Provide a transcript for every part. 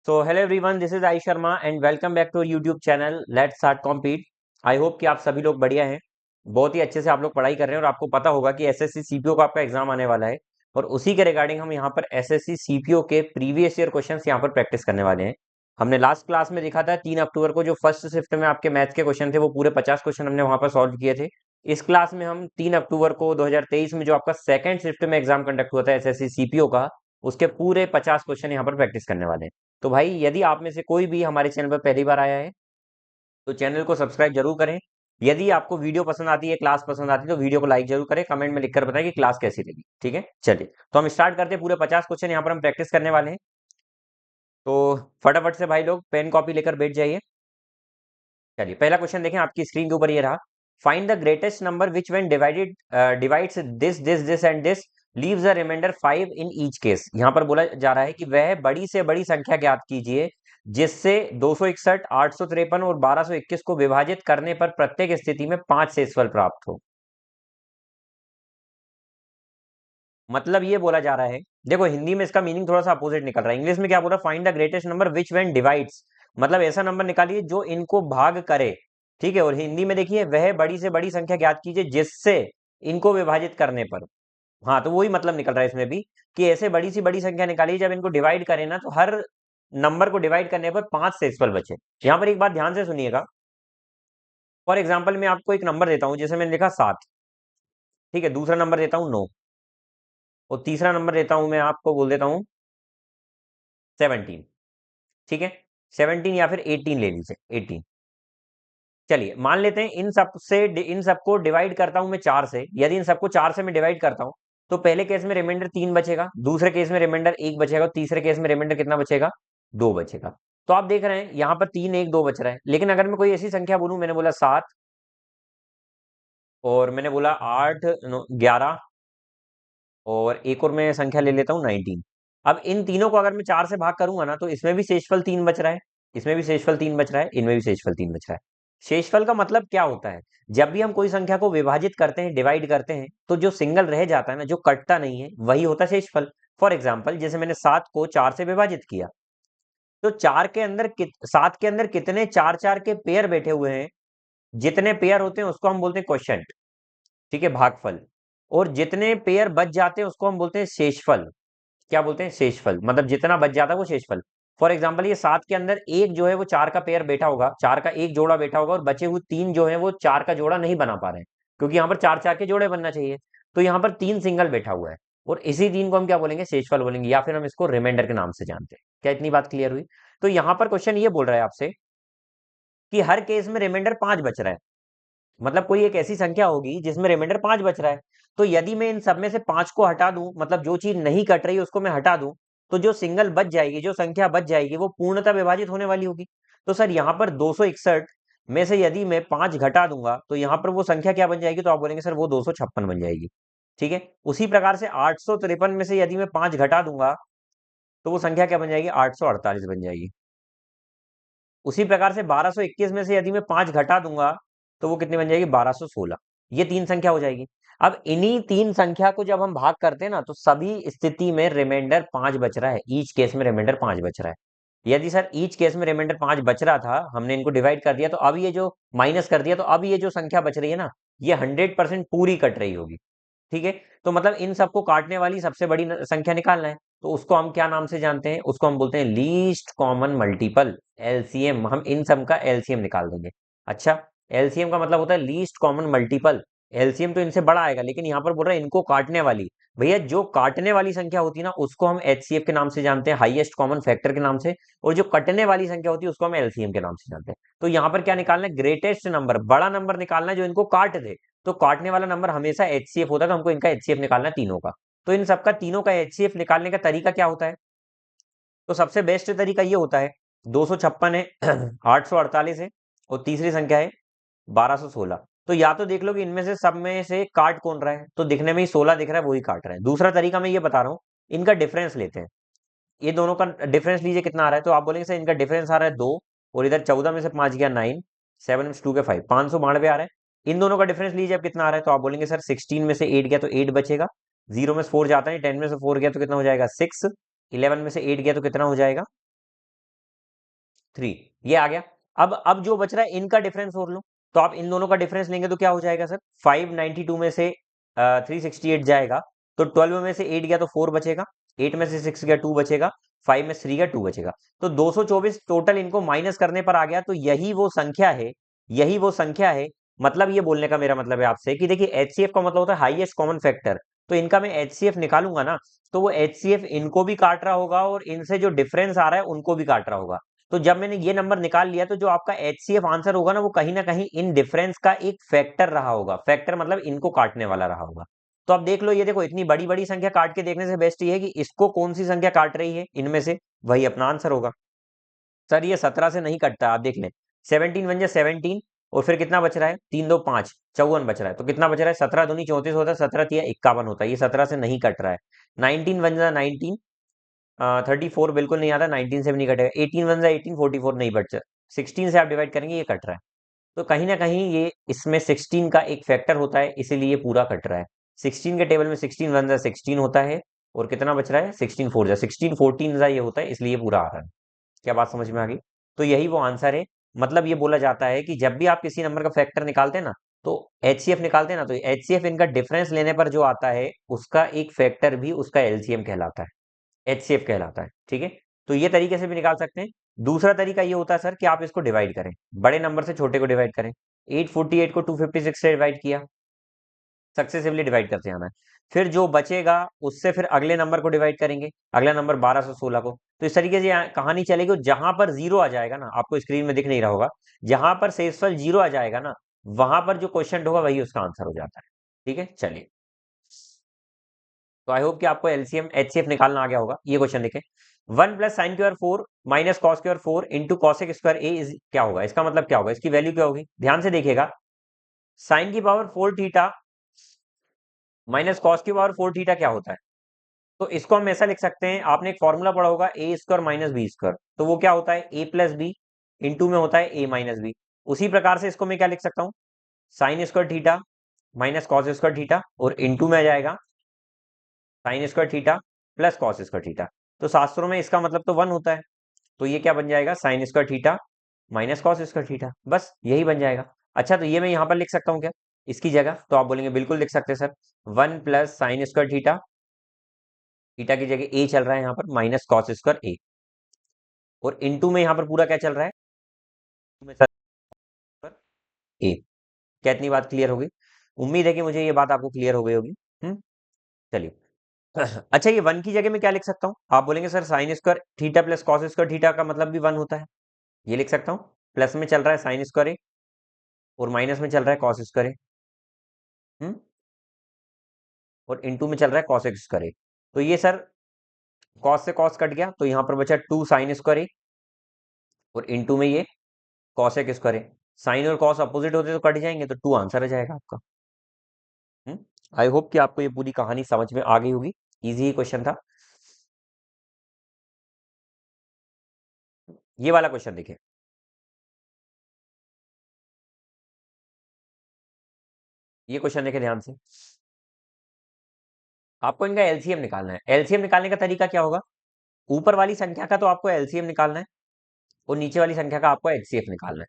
So hello everyone, this is I Sharma and welcome back to YouTube channel let's start compete. I hope कि आप सभी लोग बढ़िया हैं। बहुत ही अच्छे से आप लोग पढ़ाई कर रहे हैं और आपको पता होगा कि एसएससी सीपीओ का आपका एग्जाम आने वाला है और उसी के रिगार्डिंग हम यहाँ पर एसएससी सीपीओ के प्रीवियस ईयर क्वेश्चंस यहाँ पर प्रैक्टिस करने वाले हैं। हमने लास्ट क्लास में देखा था 3 अक्टूबर को जो फर्स्ट शिफ्ट में आपके मैथ्स के क्वेश्चन थे वो पूरे 50 क्वेश्चन हमने वहां पर सॉल्व किए थे। इस क्लास में हम 3 अक्टूबर को 2023 में जो आपका सेकंड शिफ्ट में एग्जाम कंडक्ट हुआ था एसएससी सीपीओ का, उसके पूरे 50 क्वेश्चन यहाँ पर प्रैक्टिस करने वाले हैं। तो भाई यदि आप में से कोई भी हमारे चैनल पर पहली बार आया है तो चैनल को सब्सक्राइब जरूर करें। यदि आपको वीडियो पसंद आती है, क्लास पसंद आती है तो वीडियो को लाइक जरूर करें, कमेंट में लिखकर बताएं कि क्लास कैसी लगी। ठीक है, चलिए तो हम स्टार्ट करते हैं। पूरे 50 क्वेश्चन यहाँ पर हम प्रैक्टिस करने वाले हैं। तो फटाफट से भाई लोग पेन कॉपी लेकर बैठ जाइए। चलिए पहला क्वेश्चन देखें, आपकी स्क्रीन के ऊपर ये रहा। Find the greatest number which when divides this this this and this leaves a remainder 5 in each case. यहाँ पर बोला जा रहा है कि वह बड़ी से बड़ी संख्या ज्ञात कीजिए जिससे 261, 853 और 1221 को विभाजित करने पर प्रत्येक स्थिति में 5 शेषफल प्राप्त हो। मतलब ये बोला जा रहा है, देखो हिंदी में इसका मीनिंग थोड़ा सा अपोजिट निकल रहा है। इंग्लिश में क्या बोल रहा है, find the greatest number which when divides, मतलब ऐसा नंबर निकालिए जो इनको भाग करे। ठीक है, और हिंदी में देखिए वह बड़ी से बड़ी संख्या ज्ञात कीजिए जिससे इनको विभाजित करने पर। हाँ, तो वही मतलब निकल रहा है इसमें भी कि ऐसे बड़ी सी बड़ी संख्या निकालिए जब इनको डिवाइड करें ना तो हर नंबर को डिवाइड करने पर 5 शेषफल बचे। यहाँ पर एक बात ध्यान से सुनिएगा। फॉर एग्जाम्पल मैं आपको एक नंबर देता हूं, जैसे मैंने लिखा 7। ठीक है, दूसरा नंबर देता हूं 9 और तीसरा नंबर देता हूं मैं आपको बोल देता हूं 17। ठीक है, 17 या फिर 18 ले लीजिए, 18। चलिए मान लेते हैं इन सबको डिवाइड करता हूं मैं 4 से। यदि इन सबको 4 से मैं डिवाइड करता हूं तो पहले केस में रिमाइंडर 3 बचेगा, दूसरे केस में रिमाइंडर 1 बचेगा, तीसरे केस में रिमाइंडर कितना बचेगा, 2 बचेगा। तो आप देख रहे हैं यहाँ पर 3 1 2 बच रहा है। लेकिन अगर मैं कोई ऐसी संख्या बोलूं, मैंने बोला 7 और मैंने बोला 8 11 और एक और मैं संख्या ले लेता हूँ 19। अब इन तीनों को अगर मैं 4 से भाग करूंगा ना तो इसमें भी शेषफल 3 बच रहा है, इसमें भी शेषफल 3 बच रहा है, इनमें भी शेषफल 3 बच रहा है। शेषफल का मतलब क्या होता है, जब भी हम कोई संख्या को विभाजित करते हैं, डिवाइड करते हैं, तो जो सिंगल रह जाता है ना, जो कटता नहीं है, वही होता है शेषफल। फॉर एग्जाम्पल जैसे मैंने 7 को 4 से विभाजित किया तो 7 के अंदर कितने 4 4 के पेयर बैठे हुए हैं, जितने पेयर होते हैं उसको हम बोलते हैं क्वोशिएंट। ठीक है, भागफल। और जितने पेयर बच जाते हैं उसको हम बोलते हैं शेषफल। क्या बोलते हैं, शेषफल। मतलब जितना बच जाता है वो शेषफल। फॉर एग्जाम्पल ये 7 के अंदर एक जो है वो 4 का पेयर बैठा होगा, 4 का एक जोड़ा बैठा होगा और बचे हुए 3 जो है वो 4 का जोड़ा नहीं बना पा रहे हैं, क्योंकि यहाँ पर 4 4 के जोड़े बनना चाहिए। तो यहाँ पर 3 सिंगल बैठा हुआ है और इसी 3 को हम क्या बोलेंगे, शेषफल बोलेंगे, या फिर हम इसको रिमाइंडर के नाम से जानते हैं। क्या इतनी बात क्लियर हुई? तो यहाँ पर क्वेश्चन ये बोल रहा है आपसे कि हर केस में रिमाइंडर 5 बच रहा है। मतलब कोई एक ऐसी संख्या होगी जिसमें रिमाइंडर 5 बच रहा है। तो यदि मैं इन सब में से 5 को हटा दूं, मतलब जो चीज नहीं कट रही है उसको मैं हटा दूं, तो जो सिंगल बच जाएगी, जो संख्या बच जाएगी, वो पूर्णतः विभाजित होने वाली होगी। तो सर यहाँ पर 261 में से यदि मैं 5 घटा दूंगा तो यहाँ पर वो संख्या क्या बन जाएगी, तो आप बोलेंगे सर वो 256 बन जाएगी। ठीक है, उसी प्रकार से 853 में से यदि मैं 5 घटा दूंगा तो वो संख्या क्या बन जाएगी, 848 बन जाएगी। उसी प्रकार से 1221 में से यदि मैं 5 घटा दूंगा तो वो कितनी बन जाएगी, 1216। ये 3 संख्या हो जाएगी। अब इन्हीं 3 संख्या को जब हम भाग करते हैं ना तो सभी स्थिति में रिमाइंडर 5 बच रहा है, ईच केस में रिमाइंडर 5 बच रहा है। यदि सर ईच केस में रिमाइंडर 5 बच रहा था, हमने इनको डिवाइड कर दिया तो अब ये जो माइनस कर दिया, तो अब ये जो संख्या बच रही है ना, ये 100% पूरी कट रही होगी। ठीक है, तो मतलब इन सबको काटने वाली सबसे बड़ी संख्या निकालना है, तो उसको हम क्या नाम से जानते हैं, उसको हम बोलते हैं लीस्ट कॉमन मल्टीपल, एलसीएम। हम इन सब का एलसीएम निकाल देंगे। अच्छा, एलसीएम का मतलब होता है लीस्ट कॉमन मल्टीपल। एलसीएम तो इनसे बड़ा आएगा, लेकिन यहाँ पर बोल रहा है इनको काटने वाली। भैया जो काटने वाली संख्या होती है ना उसको हम एचसीएफ के नाम से जानते हैं, हाईएस्ट कॉमन फैक्टर के नाम से। और जो कटने वाली संख्या होती है उसको हम एलसीएम के नाम से जानते हैं। तो यहाँ पर क्या निकालना है, ग्रेटेस्ट नंबर, बड़ा नंबर निकालना है जो इनको काट दे। तो काटने वाला नंबर हमेशा एचसीएफ होता है, तो हमको इनका एचसीएफ निकालना है तीनों का। तो इन सबका तीनों का एचसीएफ निकालने का तरीका क्या होता है, तो सबसे बेस्ट तरीका ये होता है, 256 है, 848 है और तीसरी संख्या है 1216। तो या तो देख लो कि इनमें से सब में से काट कौन रहा है, तो दिखने में ही 16 दिख रहा है, वही काट रहा है। दूसरा तरीका मैं ये बता रहा हूँ, इनका डिफरेंस लेते हैं। ये दोनों का डिफरेंस लीजिए कितना आ रहा है, तो आप बोलेंगे सर इनका डिफरेंस आ रहा है 2, और इधर 14 में से 5 गया 9, 7 में से 2 के 5, 592 आ रहा है। इन दोनों का डिफरेंस लीजिए अब कितना आ रहा है, तो आप बोलेंगे सर 16 में से 8 गया तो 8 बचेगा, 0 में से 4 जाता है, 10 में से 4 गया तो कितना हो जाएगा 6, 11 में से 8 गया तो कितना हो जाएगा 3, ये आ गया। अब जो बच रहा है इनका डिफरेंस और लो, तो आप इन दोनों का डिफरेंस लेंगे तो क्या हो जाएगा सर, 592 में से 368 जाएगा, तो 12 में से 8 गया तो 4 बचेगा, 8 में से 6 गया 2 बचेगा, 5 में 3 गया 2 बचेगा, तो 224 टोटल इनको माइनस करने पर आ गया। तो यही वो संख्या है, यही वो संख्या है। मतलब ये बोलने का मेरा मतलब है आपसे कि देखिए एचसीएफ का मतलब होता है हाईएस्ट कॉमन फैक्टर, तो इनका मैं एचसीएफ निकालूंगा ना, तो वो एचसीएफ इनको भी काट रहा होगा और इनसे जो डिफरेंस आ रहा है उनको भी काट रहा होगा। तो जब मैंने ये नंबर निकाल लिया तो जो आपका एचसीएफ आंसर होगा ना कहीं इन डिफरेंस का एक फैक्टर रहा होगा, फैक्टर मतलब इनको काटने वाला रहा होगा। तो अब देख लो, ये देखो इतनी बड़ी बड़ी संख्या काट के देखने से बेस्ट ये है कि इसको कौन सी संख्या काट रही है इनमें से, वही अपना आंसर होगा। सर ये 17 से नहीं कटता, आप देख लें, 17 बन जाए 17, और फिर कितना बच रहा है, 3 2 5, 54 बच रहा है, तो कितना बच रहा है, 17 दूनी 34 होता है, 17 तिया 51 होता है, ये 17 से नहीं कट रहा है। 19 बन जाए 19, 34 बिल्कुल नहीं आता, 19 से भी नहीं कटेगा। 18 बन जाए 18, 44 नहीं बच, 16 से आप डिवाइड करेंगे ये कट रहा है। तो कहीं ना कहीं ये इसमें 16 का एक फैक्टर होता है, इसीलिए ये पूरा कट रहा है। 16 के टेबल में 16 वन जा 16 होता है, और कितना बच रहा है, 16 फोर जा 16, 14 जा ये होता है, इसलिए ये पूरा आ रहा है। क्या बात समझ में आ गई? तो यही वो आंसर है। मतलब ये बोला जाता है कि जब भी आप किसी नंबर का फैक्टर निकालते हैं ना, तो एचसीएफ निकालते हैं ना, तो एचसीएफ इनका डिफरेंस लेने पर जो आता है उसका एक फैक्टर भी उसका एलसीएम कहलाता है, एचसीएफ कहलाता है। ठीक है, तो ये तरीके से भी निकाल सकते हैं। दूसरा तरीका ये होता है सर कि आप इसको डिवाइड करें, बड़े नंबर से छोटे को डिवाइड करें। 848 को 256 से डिवाइड किया, सक्सेसिवली डिवाइड करते जाना है। फिर जो बचेगा उससे फिर अगले नंबर को डिवाइड करेंगे, अगला नंबर 1216 को। तो इस तरीके से कहानी चलेगी। जहां पर जीरो आ जाएगा ना, आपको स्क्रीन में दिख नहीं रहा होगा, जहां पर शेषफल जीरो आ जाएगा ना, वहां पर जो क्वेश्चन होगा वही उसका आंसर हो जाता है। ठीक है, चलिए। तो आई होप कि आपको एलसीएम एचसीएफ निकालना आ गया होगा। ये क्वेश्चन देखें, 1 + sin² 4 minus cos² 4 into cosec² A is क्या होगा, इसका मतलब क्या होगा, इसकी वैल्यू क्या होगी, ध्यान से देखिएगा। sin⁴ माइनस cos⁴ क्या होता है, तो इसको हम ऐसा लिख सकते हैं, आपने एक फॉर्मूला पढ़ा होगा a² माइनस b², तो वो क्या होता है a प्लस बी, इंटू में होता है a माइनस बी। उसी प्रकार से इसको मैं क्या लिख सकता हूँ, sin² माइनस cos² और इंटू में आ जाएगा sin² प्लस cos²। तो शास्त्रों में इसका मतलब तो 1 होता है, तो ये क्या बन जाएगा, sin² माइनस cos², बस यही बन जाएगा। अच्छा, तो ये मैं यहाँ पर लिख सकता हूँ क्या इसकी जगह, तो आप बोलेंगे बिल्कुल लिख सकते हैं सर। 1 + sin², थीटा की जगह ए चल रहा है यहाँ पर, माइनस cos², और इनटू में यहाँ पर पूरा क्या चल रहा है, में सर ए। क्या इतनी बात क्लियर होगी? उम्मीद है कि मुझे ये बात आपको क्लियर हो गई होगी। चलिए। अच्छा, ये 1 की जगह में क्या लिख सकता हूँ, आप बोलेंगे सर sin² प्लस cos² का मतलब भी 1 होता है, ये लिख सकता हूँ। प्लस में चल रहा है sin², और माइनस में चल रहा है cos², और इनटू में चल रहा है cos²। तो ये सर cos से cos कट गया, तो यहाँ पर बचा 2 sin², और इनटू में ये cosec²। साइन और cos अपोजिट होते तो कट जाएंगे, तो 2 आंसर आ जाएगा आपका। आई होप कि आपको ये पूरी कहानी समझ में आ गई होगी। इजी क्वेश्चन था। ये वाला क्वेश्चन देखिए, ये क्वेश्चन देखे ध्यान से। आपको इनका एलसीएम निकालना है। एलसीएम निकालने का तरीका क्या होगा, ऊपर वाली संख्या का तो आपको एलसीएम निकालना है, और नीचे वाली संख्या का आपको एचसीएफ निकालना है।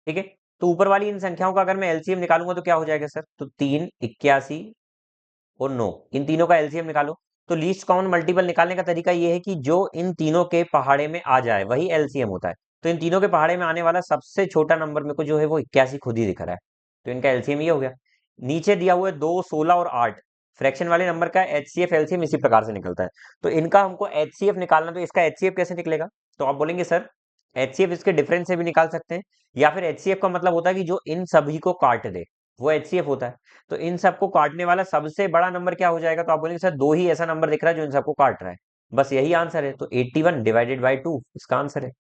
ठीक है, तो ऊपर वाली इन संख्याओं का अगर मैं एलसीएम निकालूंगा तो क्या हो जाएगा सर, तो 3, 81 और 9, इन तीनों का एलसीएम निकालो। तो लीस्ट कॉमन मल्टीपल निकालने का तरीका ये है कि जो इन तीनों के पहाड़े में आ जाए वही एलसीएम होता है। तो इन तीनों के पहाड़े में आने वाला सबसे छोटा नंबर मेरे को जो है वो 81 खुद ही दिख रहा है, तो इनका एलसीएम ये हो गया। नीचे दिया हुआ है 2, 16 और 8, फ्रैक्शन वाले नंबर का एचसीएफ एलसीएम इसी प्रकार से निकलता है। तो इनका हमको एचसीएफ निकालना, तो इसका एचसीएफ कैसे निकलेगा, तो आप बोलेंगे सर एचसीएफ इसके डिफरेंस से भी निकाल सकते हैं, या फिर एचसीएफ का मतलब होता है कि जो इन सभी को काट दे वो एचसीएफ होता है। तो इन सबको काटने वाला सबसे बड़ा नंबर क्या हो जाएगा, तो आप बोलेंगे सर 2 ही ऐसा नंबर दिख रहा है जो इन सबको काट रहा है, बस यही आंसर है। तो 81 डिवाइडेड बाई 2 इसका आंसर है।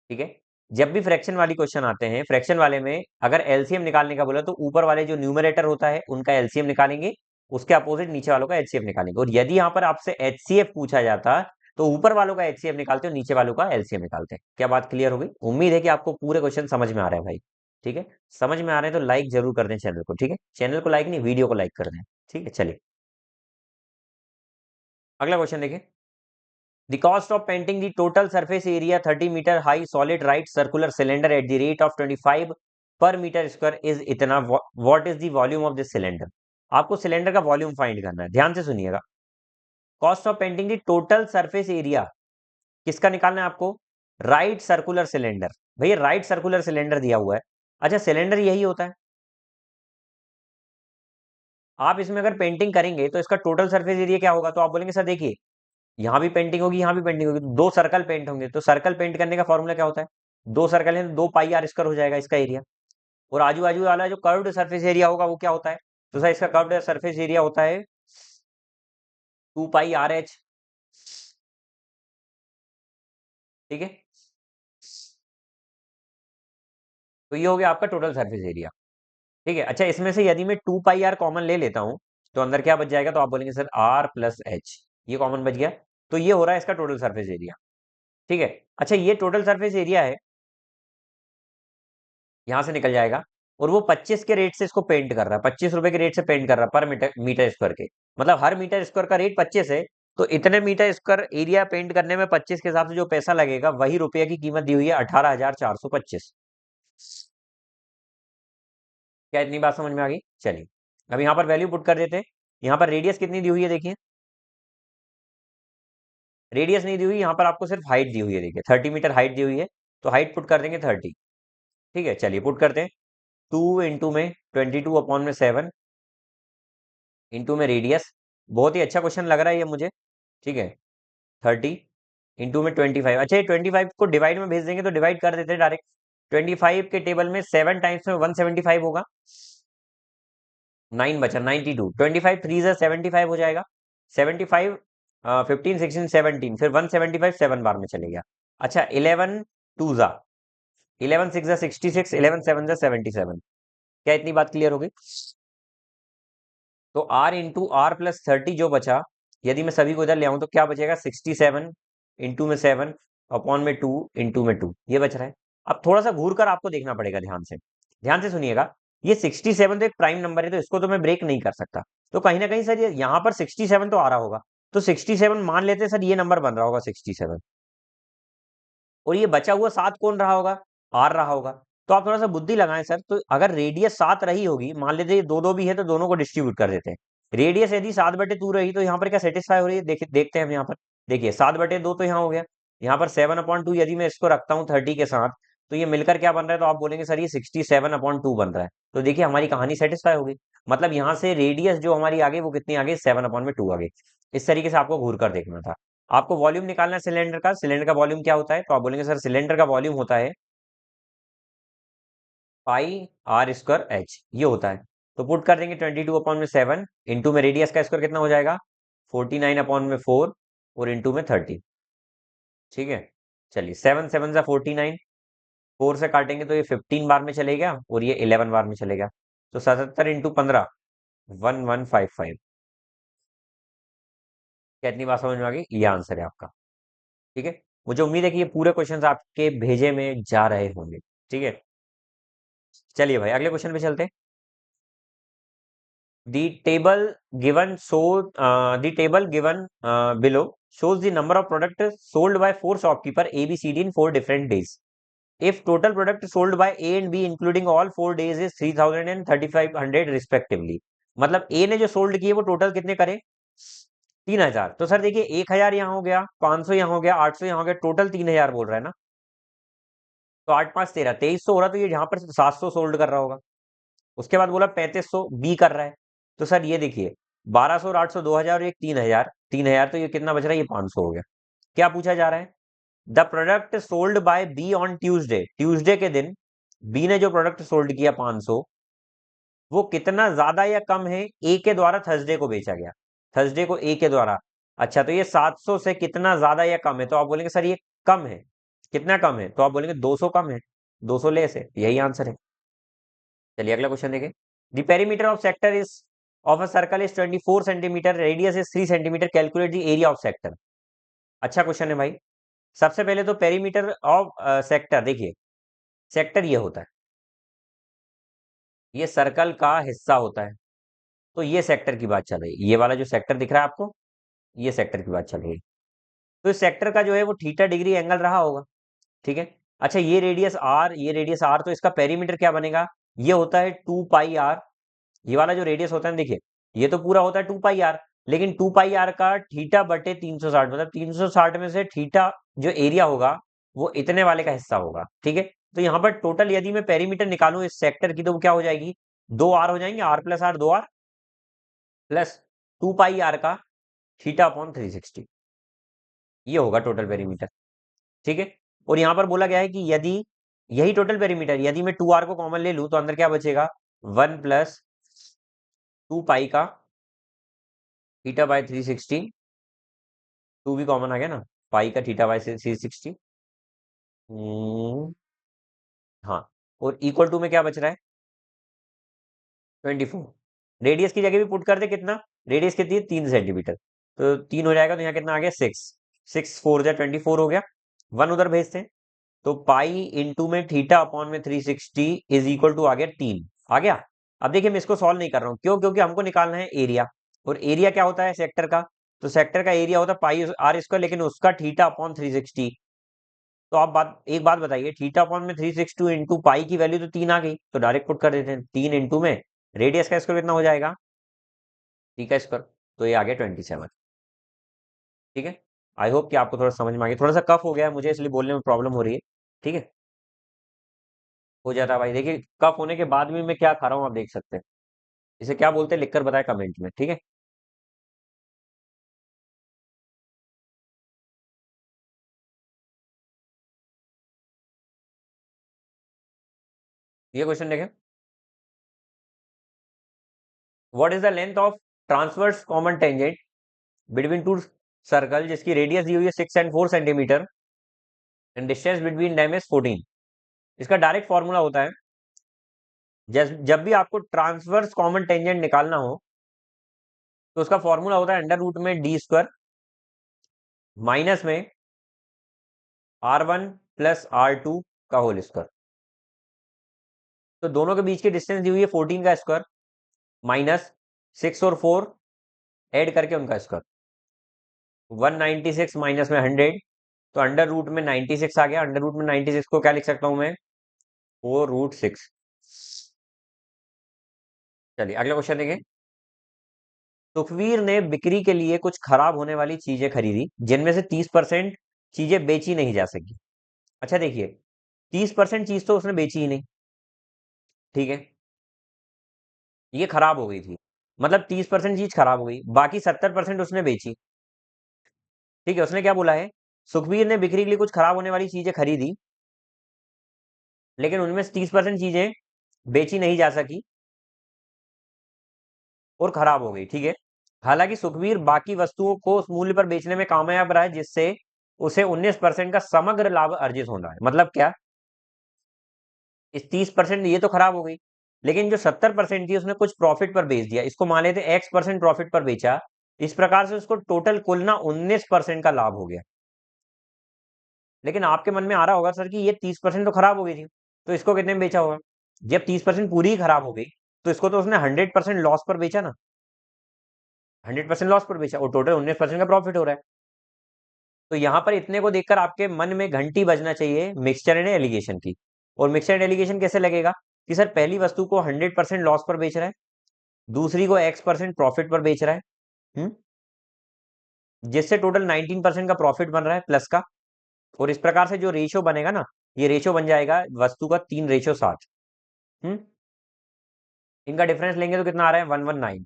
ठीक है, जब भी फ्रैक्शन वाली क्वेश्चन आते हैं, फ्रैक्शन वाले में अगर एलसीएम निकालने का बोला तो ऊपर वाले जो न्यूमरेटर होता है उनका एलसीएम निकालेंगे, उसके अपोजिट नीचे वालों का एचसीएफ निकालेंगे। और यदि यहाँ पर आपसे एचसीएफ पूछा जाता तो ऊपर वालों का एचसीएफ निकालते और नीचे वालों का एलसीएम निकालते। क्या बात क्लियर हो गई? उम्मीद है कि आपको पूरे क्वेश्चन समझ में आ रहे हैं भाई। ठीक है, समझ में आ रहे हैं तो लाइक जरूर कर दें चैनल को। ठीक है, चैनल को लाइक नहीं, वीडियो को लाइक कर दें। ठीक है, चलिए अगला क्वेश्चन देखिए। The cost of painting the total surface area 30 meter high solid right circular cylinder at the rate of 25 per meter square is इतना. What is the volume of this cylinder? आपको cylinder का volume find करना है, ध्यान से सुनिएगा. Cost of painting the total surface area किसका निकालना है आपको? Right circular cylinder. भैया राइट सर्कुलर सिलेंडर दिया हुआ है. अच्छा सिलेंडर यही होता है. आप इसमें अगर पेंटिंग करेंगे तो इसका टोटल सरफेस एरिया क्या होगा? तो आप बोलेंगे सर देखिए यहाँ भी पेंटिंग होगी, यहाँ भी पेंटिंग होगी, दो सर्कल पेंट होंगे, तो सर्कल पेंट करने का फॉर्मूला क्या होता है? दो सर्कल है तो 2 पाई r² हो जाएगा इसका एरिया. और आजू बाजू वाला जो कर्व्ड सरफेस एरिया होगा वो क्या होता है? तो सर इसका कर्व्ड सरफेस एरिया होता है 2 पाई r h. ठीक है, तो ये हो गया आपका टोटल सरफेस एरिया. ठीक है. अच्छा इसमें से यदि मैं 2 पाई r कॉमन ले लेता हूं तो अंदर क्या बच जाएगा? तो आप बोलेंगे सर r+h, ये कॉमन बच गया. तो ये हो रहा है इसका टोटल सरफेस एरिया. ठीक है. अच्छा ये टोटल सरफेस एरिया है, यहां से निकल जाएगा. और वो 25 के रेट से इसको पेंट कर रहा है, 25 रुपए के रेट से पेंट कर रहा है पर मीटर मीटर स्क्वायर के. मतलब हर मीटर स्क्वायर का रेट 25 है. तो इतने मीटर स्क्वायर एरिया पेंट करने में 25 के हिसाब से जो पैसा लगेगा वही रुपये की कीमत दी हुई है 18,425. क्या इतनी बात समझ में आ गई? चलिए अब यहाँ पर वैल्यू पुट कर देते हैं. यहाँ पर रेडियस कितनी दी हुई है देखिए. रेडियस नहीं दी हुई, यहाँ पर आपको सिर्फ हाइट दी हुई है. देखिए 30 मीटर हाइट दी हुई है, तो हाइट पुट कर देंगे 30. ठीक है चलिए पुट करते हैं. 2 में 22/7 इंटू में रेडियस. बहुत ही अच्छा क्वेश्चन लग रहा है ये मुझे. ठीक है 30 इंटू में 25. अच्छा ये 25 को डिवाइड में भेज देंगे तो डिवाइड कर देते हैं डायरेक्ट. 25 के टेबल में 7 टाइम्स में 175 होगा. 9 बचा 92. 25 3 से 75 हो जाएगा. 75 15 16 17 फिर 175 7 बार में चले गया. अच्छा 11 2 जा 11 6 जा 66 11 7 जा 77. क्या इतनी बात क्लियर हो गई? तो r इंटू r+30 जो बचा, यदि मैं सभी को इधर ले आऊं तो क्या बचेगा? 67 इंटू में 7 अपॉन में 2 इंटू में 2 ये बच रहा है. अब थोड़ा सा घूर कर आपको देखना पड़ेगा, ध्यान से सुनिएगा. ये 67 तो एक प्राइम नंबर है तो इसको तो मैं ब्रेक नहीं कर सकता. तो कहीं ना कहीं सर ये यहाँ पर 67 तो आ रहा होगा. तो 67 मान लेते हैं सर, ये नंबर बन रहा होगा 67. और ये बचा हुआ 7 कौन रहा होगा? आर रहा होगा. तो आप थोड़ा सा बुद्धि लगाएं सर. तो अगर रेडियस 7 रही होगी, मान लेते ये दो दो भी है तो दोनों को डिस्ट्रीब्यूट कर देते हैं. रेडियस यदि 7/2 रही तो यहाँ पर क्या सेटिस्फाई हो रही है? देखते हैं हम यहाँ पर. देखिए 7/2 तो यहाँ हो गया. यहाँ पर 7/2 यदि मैं इसको रखता हूँ 30 के साथ तो ये मिलकर क्या बन रहा है? तो आप बोलेंगे सर ये 67/2 बन रहा है. तो देखिए हमारी कहानी सेटिस्फाई हो गई. मतलब यहाँ से रेडियस जो हमारी आ गई वो कितनी आ गई? 7/2 आ गई. इस तरीके से आपको घूर कर देखना था. आपको वॉल्यूम निकालना है सिलेंडर का. सिलेंडर का वॉल्यूम क्या होता है? तो आप बोलेंगे सर सिलेंडर का वॉल्यूम होता है πr²h, ये होता है. तो पुट कर देंगे 22/7 इंटू में रेडियस का स्क्वायर कितना हो जाएगा? 49/4 और इंटू में 30. ठीक है चलिए 7 7 जा 49. 4 से काटेंगे तो ये 15 बार में चलेगा और ये 11 बार में चलेगा. तो 77 इंटू 15 1155. क्या इतनी बात समझ में आ गई? ये आंसर है आपका. ठीक है. मुझे उम्मीद है कि ये पूरे क्वेश्चंस आपके भेजे में जा रहे होंगे. ठीक है चलिए भाई अगले क्वेश्चन पे चलते हैं. The table given the table given below shows the number of products sold by 4 shopkeeper A, B, C, D in 4 different days. If total product sold by A and B including all 4 days is 3000 and 3500 respectively. मतलब A ने जो sold किए वो total कितने करे? 3000. तो sir देखिए 1000 यहाँ हो गया, 500 यहाँ हो गया, 800 यहाँ हो गया, टोटल 3000 बोल रहा है ना. तो 8 5 13 2300 हो रहा. तो ये यहाँ पर 700 सोल्ड कर रहा होगा. उसके बाद बोला 3500 बी कर रहा है. तो सर ये देखिए 1200 और 800 2000 और एक 3000 3000 तो ये कितना बच रहा है? ये 500 हो गया. क्या पूछा जा रहा है? The product sold by be on Tuesday. Tuesday के दिन बी ने जो प्रोडक्ट सोल्ड किया 500, वो कितना ज्यादा या कम है ए के द्वारा थर्सडे को बेचा गया? थर्सडे को ए के द्वारा. अच्छा तो ये 700 से कितना ज्यादा या कम है? तो आप बोलेंगे सर ये कम है. कितना कम है? तो आप बोलेंगे 200 कम है. 200 लेस है. यही आंसर है. चलिए अगला क्वेश्चन देखें. The perimeter of sector is of a circle is 24 centimetre, radius is 3 centimetre, calculate the area of sector. अच्छा क्वेश्चन है भाई. सबसे पहले तो पेरीमीटर ऑफ सेक्टर देखिए. सेक्टर ये होता है, ये सर्कल का हिस्सा होता है. तो ये सेक्टर की बात चल रही है. ये वाला जो सेक्टर दिख रहा है आपको, ये सेक्टर की बात चल रही है. तो इस सेक्टर का जो है वो थीटा डिग्री एंगल रहा होगा, ठीक है। अच्छा, ये रेडियस आर, ये रेडियस आर, तो इसका पेरीमीटर क्या बनेगा, ये होता है 2 पाई आर। ये वाला जो रेडियस होता है देखिए, ये तो पूरा होता है 2 पाई आर, लेकिन 2 पाई आर का थीटा बटे 360, मतलब 360 में से थीटा जो एरिया होगा वो इतने वाले का हिस्सा होगा, ठीक है। तो यहाँ पर टोटल यदि मैं पेरीमीटर निकालूं इस सेक्टर की, तो वो क्या हो जाएगी, 2 आर हो जाएंगे, R plus R, 2 R plus 2 pi R का थीटा अपॉन 360, ये होगा टोटल पेरीमीटर, ठीक है। और यहाँ पर बोला गया है कि यदि यही टोटल पेरीमीटर, यदि मैं 2 आर को कॉमन ले लूं तो अंदर क्या बचेगा, 1 प्लस 2 पाई का थीटा बाय 360, 2 भी कॉमन आ गया ना, पाई का थीटा बाय 360। हाँ, और इक्वल टू में क्या बच रहा है, 24। रेडियस की जगह भी पुट कर दे कितना, रेडियस कितनी है, 3 सेंटीमीटर, तो 3 हो जाएगा, तो यहाँ कितना आ गया, 6, 6 4 जा 24 हो गया, 1 उधर भेजते हैं, तो पाई इंटू में थीटा अपॉन में 360 इज इक्वल टू आ गया 3, आ गया। अब देखिए मैं इसको सॉल्व नहीं कर रहा हूँ, क्यों, क्योंकि हमको निकालना है एरिया, और एरिया क्या होता है सेक्टर का, तो सेक्टर का एरिया होता है पाई आर स्क्वायर, लेकिन उसका थीटा अपॉन 360। तो आप एक बात बताइए, थीटा अपॉन में 360 इंटू पाई की वैल्यू तो 3 आ गई, तो डायरेक्ट पुट कर देते हैं, 3 इंटू में रेडियस का स्क्वायर कितना हो जाएगा, टी का स्क्वायर, तो ये आ गया 27, ठीक है। आई होप कि आपको थोड़ा समझ में आ गया, थोड़ा सा कफ हो गया है मुझे, इसलिए बोलने में प्रॉब्लम हो रही है, ठीक है। हो जाता है भाई, देखिए कफ होने के बाद भी मैं क्या खा रहा हूँ आप देख सकते हैं, इसे क्या बोलते हैं लिखकर बताए कमेंट में, ठीक है। ये क्वेश्चन देखें, what is the length of transverse common tangent between two circle जिसकी रेडियस दी हुई है 6 and 4 centimetre and distance between them is 14। इसका डायरेक्ट फॉर्मूला होता है, जब भी आपको ट्रांसवर्स कॉमन टेंजेंट निकालना हो तो उसका फॉर्मूला होता है अंडर रूट में डी स्क्वायर माइनस में R1 प्लस R2 का होल स्क्वायर। तो दोनों के बीच की डिस्टेंस दी हुई है 14 का स्क्वायर माइनस 6 और 4 ऐड करके उनका स्क्वायर, 196 माइनस में 100, तो अंडर रूट में 96 आ गया, अंडर रूट में 96 को क्या लिख सकता हूं मैं, 4√6। चलिए अगला क्वेश्चन देखें, सुखवीर ने बिक्री के लिए कुछ खराब होने वाली चीजें खरीदी जिनमें से 30% चीजें बेची नहीं जा सकी। अच्छा देखिए, 30% चीज तो उसने बेची ही नहीं, ठीक है, ये खराब हो गई थी, मतलब 30% चीज खराब हो गई, बाकी 70% उसने बेची, ठीक है। उसने क्या बोला है, सुखवीर ने बिक्री के लिए कुछ खराब होने वाली चीजें खरीदी, लेकिन उनमें से 30% चीजें बेची नहीं जा सकी और खराब हो गई, ठीक है। हालांकि सुखवीर बाकी वस्तुओं को उस मूल्य पर बेचने में कामयाब रहा है जिससे उसे 19% का समग्र लाभ अर्जित होना है। मतलब क्या, इस 30% ये तो खराब हो गई, लेकिन जो 70% थी उसने कुछ प्रॉफिट पर बेच दिया, इसको मान लेते X% प्रॉफिट पर बेचा, इस प्रकार से उसको टोटल कुल ना 19% का लाभ हो गया। लेकिन आपके मन में आ रहा होगा सर कि ये 30% तो खराब हो गई थी, तो इसको कितने में बेचा होगा, जब 30% पूरी ही खराब हो गई तो इसको तो उसने 100% लॉस पर बेचा ना, 100% लॉस पर बेचा और टोटल 19% का प्रॉफिट हो रहा है। तो यहाँ पर इतने को देखकर आपके मन में घंटी बजना चाहिए मिक्सचर एंड एलिगेशन की। और मिक्सचर एंड एलिगेशन कैसे लगेगा कि सर पहली वस्तु को 100% लॉस पर बेच रहा है, दूसरी को X% प्रॉफिट पर बेच रहा है, जिससे टोटल 19% का प्रॉफिट बन रहा है प्लस का। और इस प्रकार से जो रेशियो बनेगा ना, ये रेशियो बन जाएगा वस्तु का 3:7। इनका डिफरेंस लेंगे तो कितना आ रहा है, 119।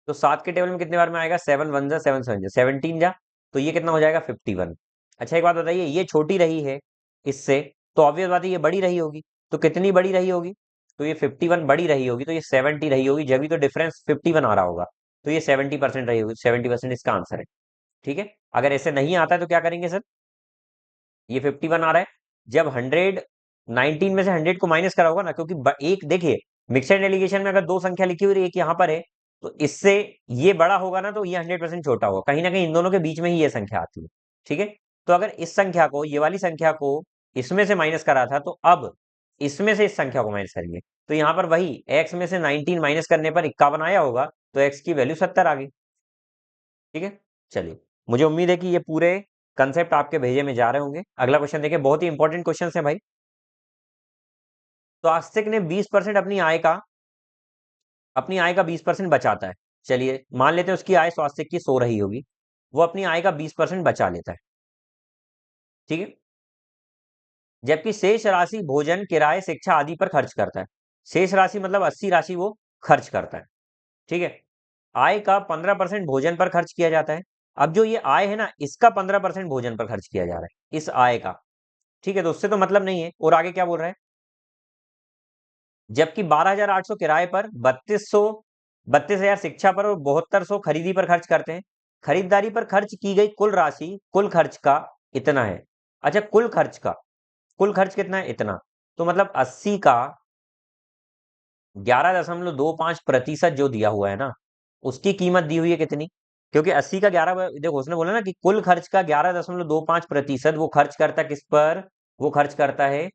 तो 7 के टेबल में कितने बार में आएगा, 7 1 जा 7 7 जा 17 जा, तो ये कितना हो जाएगा 51। अच्छा एक बात बताइए, ये छोटी रही है इससे, तो ऑब्वियस बात है ये बड़ी रही होगी, तो कितनी बड़ी रही होगी, तो ये 51 बड़ी रही होगी, तो ये 70 रही होगी, जब भी तो डिफरेंस 51 आ रहा होगा, तो ये 70% रही होगी, 70% इसका आंसर है, ठीक है। अगर ऐसे नहीं आता है तो क्या करेंगे सर, ये 51 आ रहा है, जब 119 में से 100 को माइनस करा होगा ना, क्योंकि एक देखिए मिक्सड एलिगेशन में अगर दो संख्या लिखी हुई एक यहाँ पर है, तो इससे ये बड़ा होगा ना, तो ये 100% छोटा होगा, कहीं ना कहीं इन दोनों के बीच में ही ये संख्या आती है, ठीक है। तो अगर इस संख्या को, ये वाली संख्या को इसमें से माइनस करा था, तो अब इसमें से इस संख्या को माइनस करेंगे, तो यहाँ पर वही x में से 19 माइनस करने पर 51 आया होगा, तो x की वैल्यू 70 आ गई, ठीक है। चलिए मुझे उम्मीद है कि ये पूरे कंसेप्ट आपके भेजे में जा रहे होंगे। अगला क्वेश्चन देखिए, बहुत ही इंपॉर्टेंट क्वेश्चन है भाई। तो आस्तिक ने 20% अपनी आय का 20% बचाता है। चलिए मान लेते हैं उसकी आय स्वास्थ्य की 100 रही होगी, वो अपनी आय का 20% बचा लेता है, ठीक है। जबकि शेष राशि भोजन, किराए, शिक्षा आदि पर खर्च करता है। शेष राशि मतलब 80 राशि वो खर्च करता है, ठीक है। आय का 15% भोजन पर खर्च किया जाता है। अब जो ये आय है ना, इसका 15% भोजन पर खर्च किया जा रहा है, इस आय का, ठीक है। तो उससे तो मतलब नहीं है। और आगे क्या बोल रहा है, जबकि 12,800 किराए पर, 32,000 शिक्षा पर और 7200 खरीदी पर खर्च करते हैं। खरीदारी पर खर्च की गई कुल राशि कुल खर्च का इतना है। अच्छा, कुल खर्च कितना है, इतना। तो मतलब 80 का 11.25% जो दिया हुआ है ना, उसकी कीमत दी हुई है कितनी। क्योंकि 80 का 11, देखो उसने बोला ना कि कुल खर्च का 11.25% वो खर्च करता है किस पर, वो खर्च करता है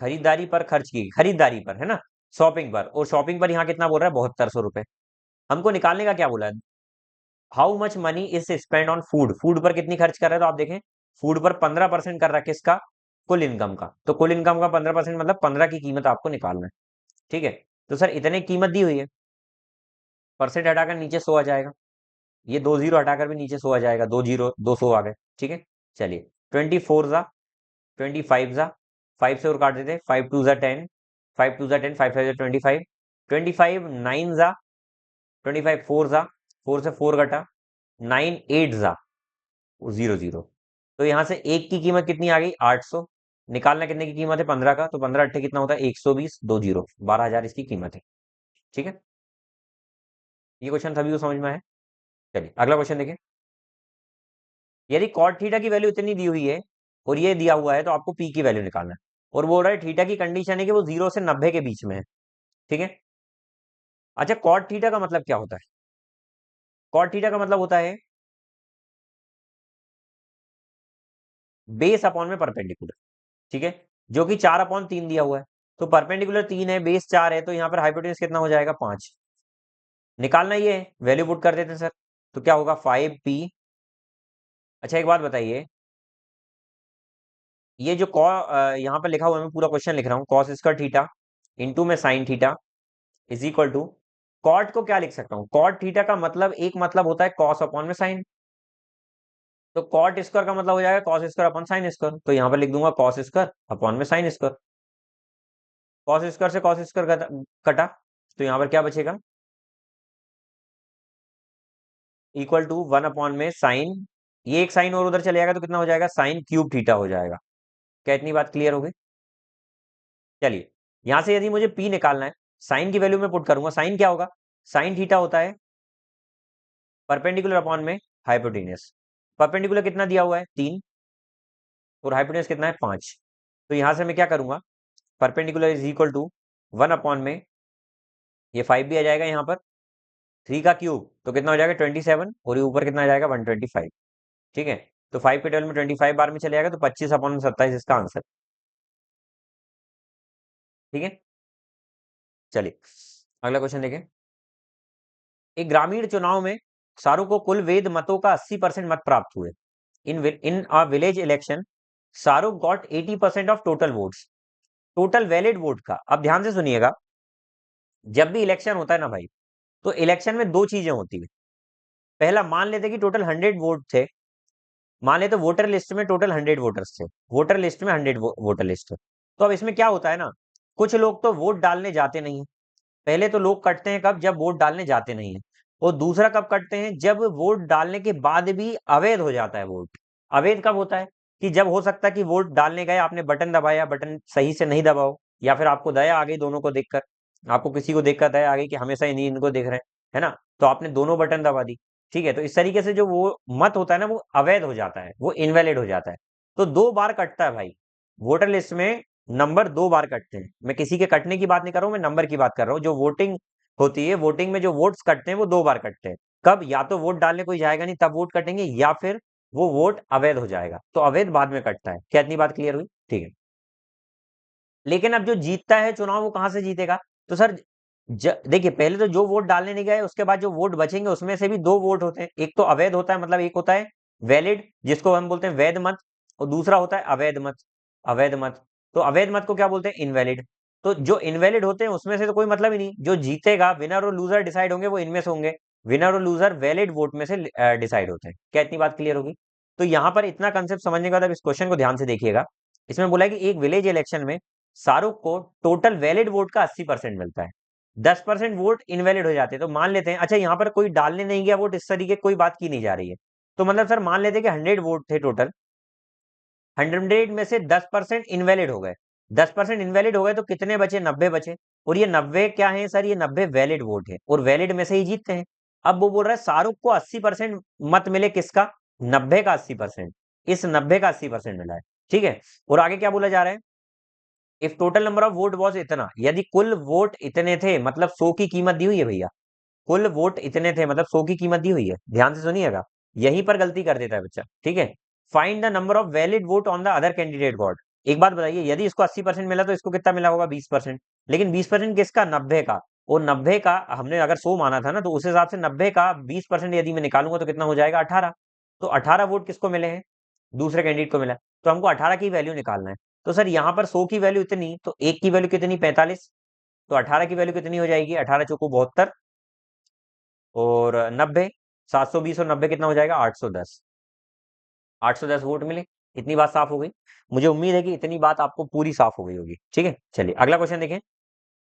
खरीदारी पर, खर्च की खरीदारी पर, है ना, शॉपिंग पर। और शॉपिंग पर यहाँ कितना बोल रहा है, 7200 रुपए। हमको निकालने का क्या बोला है, how much money is spend on food, food पर कितनी खर्च कर रहा है। तो आप देखें, फूड पर 15% कर रहा है किसका, कुल इनकम का। तो कुल इनकम का 15% मतलब 15 की कीमत आपको निकालना है, ठीक है। तो सर इतने कीमत दी हुई है, परसेंट हटाकर नीचे 100 आ जाएगा, ये 2 जीरो हटाकर भी नीचे 100 आ जाएगा, 2 जीरो 200 आ गए, ठीक है। चलिए 24 जा 25 जा, 5 से और काट देते, 5 2 जा 10, 5 2 जा 10, 5 5 जा 25, 25 9 जा 25, 4 जा, 4 से 4 घटा, 9 8 जा 0 0। तो यहाँ से एक की कीमत कितनी आ गई, 800। निकालना कितने की कीमत है, 15 का। तो 15 अट्ठे कितना होता है, 120, 2 जीरो, 12,000 इसकी कीमत है, ठीक है। ये क्वेश्चन सभी को समझ में आया। चलिए अगला क्वेश्चन देखिए, यदि कॉट थीटा की वैल्यू इतनी दी हुई है और ये दिया हुआ है, तो आपको पी की वैल्यू निकालना है। और बोल रहा है थीटा की कंडीशन है कि वो 0 से 90 के बीच में है, ठीक है। अच्छा, कॉट थीटा का मतलब क्या होता है, कॉट थीटा का मतलब होता है बेस अपॉन में परपेंडिकुलर, ठीक है। जो कि 4/3 दिया हुआ है। तो परपेंडिकुलर 3 है, बेस 4 है, तो यहाँ पर हाइपोटेन्यूज कितना हो जाएगा, 5। निकालना ये है, वैल्यू पुट कर देते हैं सर। तो क्या होगा, 5p। अच्छा एक बात बताइए, ये जो यहाँ पर लिखा हुआ है, मैं पूरा क्वेश्चन लिख रहा हूँ, कॉस स्क्वायर थीटा इंटू में sine theta is equal to, cot को क्या लिख सकता हूँ, कॉट थीटा का मतलब एक मतलब होता है कॉस अपॉन में साइन। तो कॉट स्क्वायर का मतलब हो जाएगा cos square upon sine square. तो यहाँ पर लिख दूंगा कॉस स्क्वायर अपॉन में साइन स्क्वायर। कॉस स्क्वायर से कॉस स्क्वायर कटा, तो यहाँ पर क्या बचेगा, इक्वल टू 1 अपॉन में साइन, ये एक साइन और उधर चले जाएगा तो कितना हो जाएगा, साइन क्यूब थीटा हो जाएगा। क्या इतनी बात क्लियर हो गई। चलिए यहां से यदि मुझे पी निकालना है, साइन की वैल्यू में पुट करूंगा, साइन क्या होगा, साइन थीटा होता है परपेंडिकुलर अपॉन में हाइपोटेन्यूज। परपेंडिकुलर कितना दिया हुआ है, 3, और हाइपोटेन्यूज कितना है, 5। तो यहां से मैं क्या करूंगा, perpendicular is equal to 1 upon में, ये 5 भी आ जाएगा यहाँ पर, 3 का क्यूब तो कितना हो जाएगा, 27, और ये ऊपर कितना आ जाएगा, 125, ठीक है। तो 5 के टेबल में 25 बार में चले जाएगा, तो 25/27 इसका आंसर, ठीक है। चलिए अगला क्वेश्चन देखें, एक ग्रामीण चुनाव में शाहरुख को कुल वेद मतों का 80% मत प्राप्त हुए। In a village election Shahrukh got 80% of total votes, total valid vote का। अब ध्यान से सुनिएगा, जब भी इलेक्शन होता है ना भाई, तो इलेक्शन में दो चीजें होती है। पहला, मान लेते कि टोटल 100 वोट थे, मान लेते वोटर लिस्ट में टोटल 100 वोटर्स थे, वोटर लिस्ट में 100 वोटर लिस्ट थे। तो अब इसमें क्या होता है ना, कुछ लोग तो वोट डालने जाते नहीं है। पहले तो लोग कटते हैं कब, जब वोट डालने जाते नहीं है। और दूसरा कब कटते हैं, जब वोट डालने के बाद भी अवैध हो जाता है वोट। अवैध कब होता है, कि जब हो सकता है कि वोट डालने गए, आपने बटन दबाया, बटन सही से नहीं दबाओ, या फिर आपको दया आ गई दोनों को देखकर, आपको किसी को देखकर दया आ गई कि हमेशा इन्हीं इनको देख रहे हैं, है ना, तो आपने दोनों बटन दबा दी, ठीक है। तो इस तरीके से जो वो मत होता है ना, वो अवैध हो जाता है, वो इनवैलिड हो जाता है। तो 2 बार कटता है भाई, वोटर लिस्ट में नंबर 2 बार कटते हैं। मैं किसी के कटने की बात नहीं कर रहा हूं, मैं नंबर की बात कर रहा हूँ। जो वोटिंग होती है, वोटिंग में जो वोट्स कटते हैं वो 2 बार कटते हैं। कब, या तो वोट डालने कोई जाएगा नहीं तब वोट कटेंगे, या फिर वो वोट अवैध हो जाएगा, तो अवैध बाद में कटता है। क्या इतनी बात क्लियर हुई, ठीक है। लेकिन अब जो जीतता है चुनाव, वो कहां से जीतेगा, तो सर देखिए पहले तो जो वोट डालने नहीं गए उसके बाद जो वोट बचेंगे उसमें से भी दो वोट होते हैं, एक तो अवैध होता है, मतलब एक होता है वैलिड जिसको हम बोलते हैं वैध मत, और दूसरा होता है अवैध मत। अवैध मत, तो अवैध मत को क्या बोलते हैं, इनवैलिड। तो जो इनवैलिड होते हैं उसमें से तो कोई मतलब ही नहीं, जो जीतेगा विनर और लूजर डिसाइड होंगे वो इनमें से होंगे। विनर और लूजर वैलिड वोट में से डिसाइड होते हैं। क्या इतनी बात क्लियर होगी? तो यहाँ पर इतना कंसेप्ट समझने के बाद अब इस क्वेश्चन को ध्यान से देखिएगा। इसमें बोला है कि एक विलेज इलेक्शन में शाहरुख को टोटल वैलिड वोट का 80% मिलता है, 10% वोट इनवैलिड हो जाते हैं। तो मान लेते हैं, अच्छा यहाँ पर कोई डालने नहीं गया वोट, इस तरीके कोई बात की नहीं जा रही है। तो मतलब सर मान लेते हैं कि 100 वोट थे टोटल, 100 में से 10% इनवैलिड हो गए। 10% इनवैलिड हो गए तो कितने बचे, 90 बचे। और ये 90 क्या है सर, ये 90 वैलिड वोट है, और वैलिड में से ही जीतते हैं। अब वो बोल रहा है शाहरुख को 80% मत मिले, किसका, 90 का 80%। इस 90 का 80% मिला है। ठीक है, और आगे क्या बोला जा रहा है, if total number of vote was इतना, यदि कुल वोट इतने थे, मतलब 100 की कीमत दी हुई है भैया, कुल वोट इतने थे मतलब 100 की कीमत दी हुई है, ध्यान से सुनिएगा, यहीं पर गलती कर देता है बच्चा। ठीक है, find the number of valid vote on the other candidate God. एक बात बताइए, यदि इसको 80% मिला तो इसको कितना मिला होगा, 20%। लेकिन 20% किसका, 90 का। और 90 का हमने अगर 100 माना था ना, तो उस हिसाब से 90 का 20% यदि मैं निकालूंगा तो कितना हो जाएगा, 18। तो 18 वोट किसको मिले हैं, दूसरे कैंडिडेट को मिला है। तो हमको 18 की वैल्यू निकालना है। तो सर यहाँ पर 100 की वैल्यू इतनी, तो एक की वैल्यू कितनी, 45। तो 18 की वैल्यू कितनी हो जाएगी, 18 चौको 72, और 90, 720 और 90 कितना हो जाएगा, 810। 810 वोट मिले। इतनी बात साफ हो गई। मुझे उम्मीद है कि इतनी बात आपको पूरी साफ हो गई होगी। ठीक है, चलिए अगला क्वेश्चन देखें।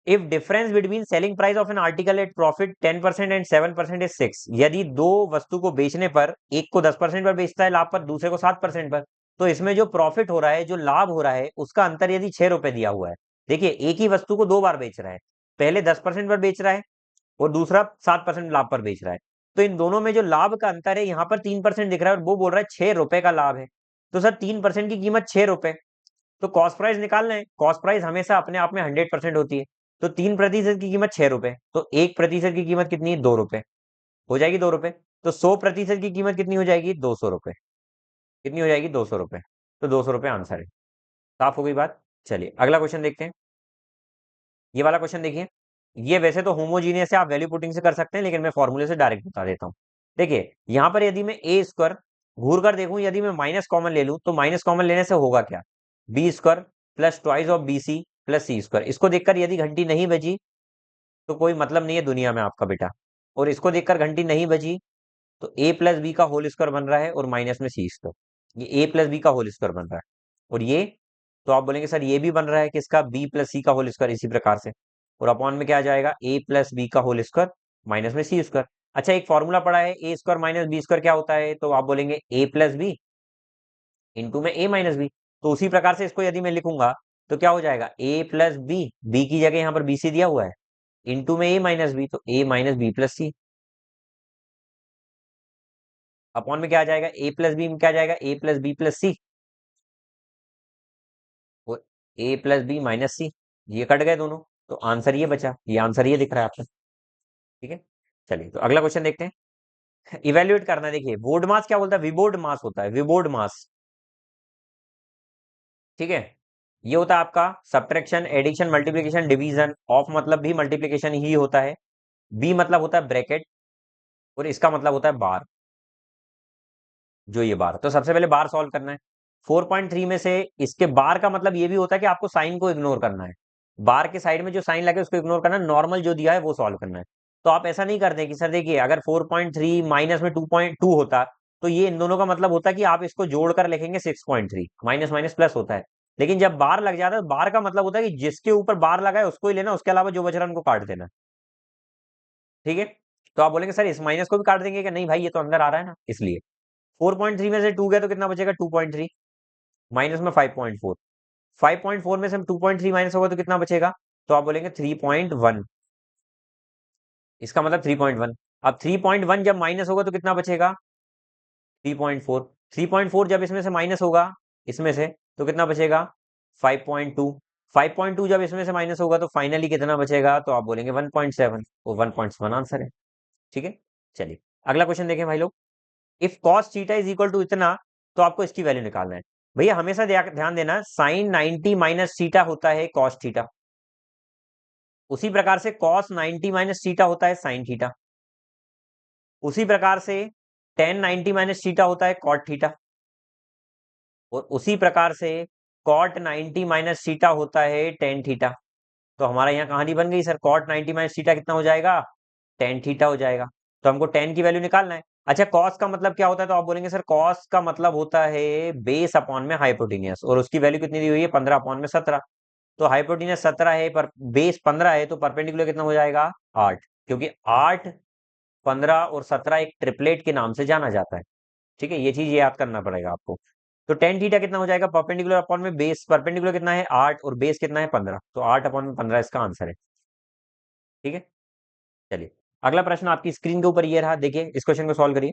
If difference between selling price of an article at profit 10% and 7% is 6, यदि दो वस्तु को बेचने पर एक को 10% पर बेचता है लाभ पर, दूसरे को 7% पर, तो इसमें जो प्रॉफिट हो रहा है, जो लाभ हो रहा है, उसका अंतर यदि 6 रुपए दिया हुआ है। देखिए एक ही वस्तु को दो बार बेच रहा है, पहले 10% पर बेच रहा है और दूसरा 7% लाभ पर बेच रहा है। तो इन दोनों में जो लाभ का अंतर है, यहाँ पर 3% दिख रहा है और वो बोल रहा है 6 रुपए का लाभ है। तो सर 3% की कीमत 6 रुपए, तो कॉस्ट प्राइस निकालना है। कॉस्ट प्राइस हमेशा अपने आप में 100% होती है। तो 3% की कीमत 6 रुपए, तो 1% की कीमत कितनी है, 2 रुपए, हो जाएगी 2 रुपए। तो 100% की कीमत कितनी हो जाएगी, 200 रुपए। कितनी हो जाएगी, 200 रुपए। तो 200 रुपए आंसर है। साफ हो गई बात। चलिए अगला क्वेश्चन देखते हैं। ये वाला क्वेश्चन देखिए, ये वैसे तो होमोजीनियस है, आप वैल्यू पुटिंग से कर सकते हैं, लेकिन मैं फॉर्मूले से डायरेक्ट बता देता हूँ। देखिए यहाँ पर यदि मैं ए स्क्वायर घूर कर देखूं, यदि मैं माइनस कॉमन ले लूं, तो माइनस कॉमन लेने से होगा क्या, B square plus twice of B C plus C square. इसको देखकर यदि घंटी नहीं बजी तो कोई मतलब नहीं है दुनिया में आपका बेटा, और इसको देखकर घंटी नहीं बजी तो ए प्लस बी का होल स्क्वायर बन रहा है और माइनस में सी स्क्वायर, ये ए प्लस बी का होल स्क्वायर बन रहा है। और ये, तो आप बोलेंगे सर ये भी बन रहा है किसका, बी प्लस सी का होल स्क्वायर, इसी प्रकार से। और अपॉन में क्या आ जाएगा, ए प्लस बी का होल स्क्वायर माइनस में सी स्क्वायर। अच्छा एक फॉर्मूला पड़ा है, ए स्क्वायर माइनस बी स्क्वायर क्या होता है, तो आप बोलेंगे ए प्लस बी इंटू में ए माइनस बी। तो उसी प्रकार से इसको यदि मैं लिखूंगा तो क्या हो जाएगा, ए प्लस बी, बी की जगह यहाँ पर बी सी दिया हुआ है, इंटू में ए माइनस बी, तो ए माइनस बी प्लस सी। अपॉन में क्या आ जाएगा, ए प्लस बी में क्या आ जाएगा, ए प्लस बी प्लस सी, और ए प्लस बी माइनस सी, ये कट गए दोनों। तो आंसर ये बचा, ये आंसर ये दिख रहा है आपको। ठीक है, चलिए तो अगला क्वेश्चन देखते हैं। इवेल्युएट करना है। देखिए बोर्ड मास क्या बोलता है, विबोर्ड मास होता है, विबोर्ड मास। ठीक है, ये होता है आपका subtraction, addition, multiplication, division. Of मतलब भी मल्टीप्लिकेशन ही होता है। बी मतलब होता है ब्रैकेट, और इसका मतलब होता है बार, जो ये बार। तो सबसे पहले बार सॉल्व करना है। 4.3 में से इसके बार का मतलब ये भी होता है कि आपको साइन को इग्नोर करना है, बार के साइड में जो साइन लगे उसको इग्नोर करना है, नॉर्मल जो दिया है वो सॉल्व करना है। तो आप ऐसा नहीं करते कि सर देखिए अगर 4.3 माइनस में 2.2 होता तो ये इन दोनों का मतलब होता कि आप इसको जोड़कर लिखेंगे 6.3, माइनस माइनस प्लस होता है। लेकिन जब बार लग जाता है तो बार का मतलब होता है कि जिसके ऊपर बार लगा है उसको ही लेना, उसके अलावा जो बच रहा है उनको काट देना। ठीक है, तो आप बोलेंगे सर इस माइनस को भी काट देंगे, कि नहीं भाई ये तो अंदर आ रहा है ना, इसलिए 4.3 में से 2 गया तो कितना बचेगा, 2.3 माइनस में 5.4, 5.4 में से 2.3 माइनस होगा तो कितना बचेगा, तो आप बोलेंगे 3.1, इसका मतलब 3.1। अब 3.1 जब माइनस होगा तो कितना बचेगा, 3.4, 3.4 जब इसमें से माइनस होगा इसमें से तो कितना बचेगा, 5.2, 5.2 जब इसमें से माइनस होगा तो फाइनली कितना बचेगा, तो आप बोलेंगे 1.7, वो 1.7 आंसर है। ठीक है, चलिए अगला क्वेश्चन देखें भाई लोग। If cos theta is equal to इतना, तो आपको इसकी वैल्यू निकालना है। भैया हमेशा ध्यान देना, साइन 90 माइनस थीटा होता है कॉस थीटा, उसी प्रकार से cos 90 माइनस थीटा होता है sin थीटा। उसी प्रकार से tan 90 माइनस थीटा होता है cot थीटा। और उसी प्रकार से cot 90 माइनस थीटा होता है tan थीटा। तो हमारा यहाँ कहानी बन गई सर, cot 90 माइनस थीटा कितना हो जाएगा, tan थीटा हो जाएगा। तो हमको tan की वैल्यू निकालना है। अच्छा, cos का मतलब क्या होता है, तो आप बोलेंगे सर cos का मतलब होता है बेस अपॉन में हाइपोटेनियस, और उसकी वैल्यू कितनी दी हुई है, 15 अपॉन में 17। तो हाइपोटेनियस 17 है पर बेस 15 है, तो परपेंडिकुलर कितना हो जाएगा, 8। क्योंकि 8, 15 और 17 एक ट्रिपलेट के नाम से जाना जाता है। ठीक है, ये चीज याद करना पड़ेगा आपको। तो टेन थीटा कितना हो जाएगा, परपेंडिकुलर अपॉन में बेस, परपेंडिकुलर कितना है 8 और बेस कितना है 15, तो 8 अपॉन में 15 इसका आंसर है। ठीक है, चलिए अगला प्रश्न आपकी स्क्रीन के ऊपर ये रहा, देखिए इस क्वेश्चन को सॉल्व करिए।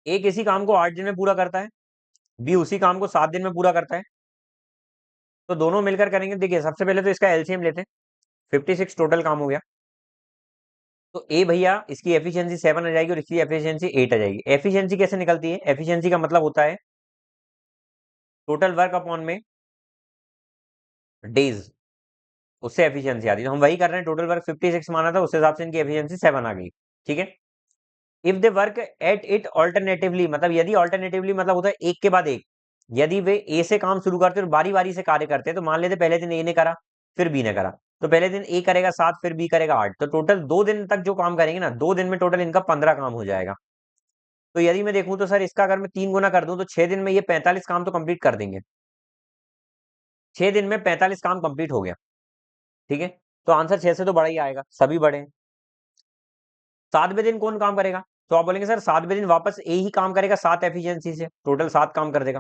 एक इसी काम को 8 दिन में पूरा करता है, बी उसी काम को 7 दिन में पूरा करता है। तो दोनों मिलकर करेंगे। देखिए सबसे पहले तो इसका एलसीएम लेते हैं, 56 टोटल काम हो गया। तो ए भैया इसकी एफिशिएंसी 7 आ जाएगी और इसकी एफिशिएंसी 8 आ जाएगी। एफिशिएंसी कैसे निकलती है, एफिशिएंसी का मतलब होता है टोटल वर्क अपॉन में डेज, उससे एफिशिएंसी आती है। तो हम वही कर रहे हैं, टोटल वर्क 56 माना था, उस हिसाब से इनकी एफिशिएंसी 7 आ गई। ठीक है, if they work at it alternatively, मतलब यदि ऑल्टरनेटिवली मतलब होता है एक के बाद एक, यदि वे ए से काम शुरू करते और बारी बारी से कार्य करते हैं, तो मान लेते पहले दिन ए ने करा फिर बी ने करा, तो पहले दिन ए करेगा 7 फिर बी करेगा 8, तो टोटल 2 दिन तक जो काम करेंगे ना, 2 दिन में टोटल इनका 15 काम हो जाएगा। तो यदि मैं देखूं तो सर इसका अगर मैं 3 गुना कर दूं तो 6 दिन में ये 45 काम तो कंप्लीट कर देंगे। 6 दिन में 45 काम कंप्लीट हो गया। ठीक है, तो आंसर 6 से तो बड़ा ही आएगा, सभी बड़े हैं। 7वें दिन कौन काम करेगा, तो आप बोलेंगे सर 7वें दिन वापस ए ही काम करेगा 7 एफिशिएंसी से, टोटल 7 काम कर देगा।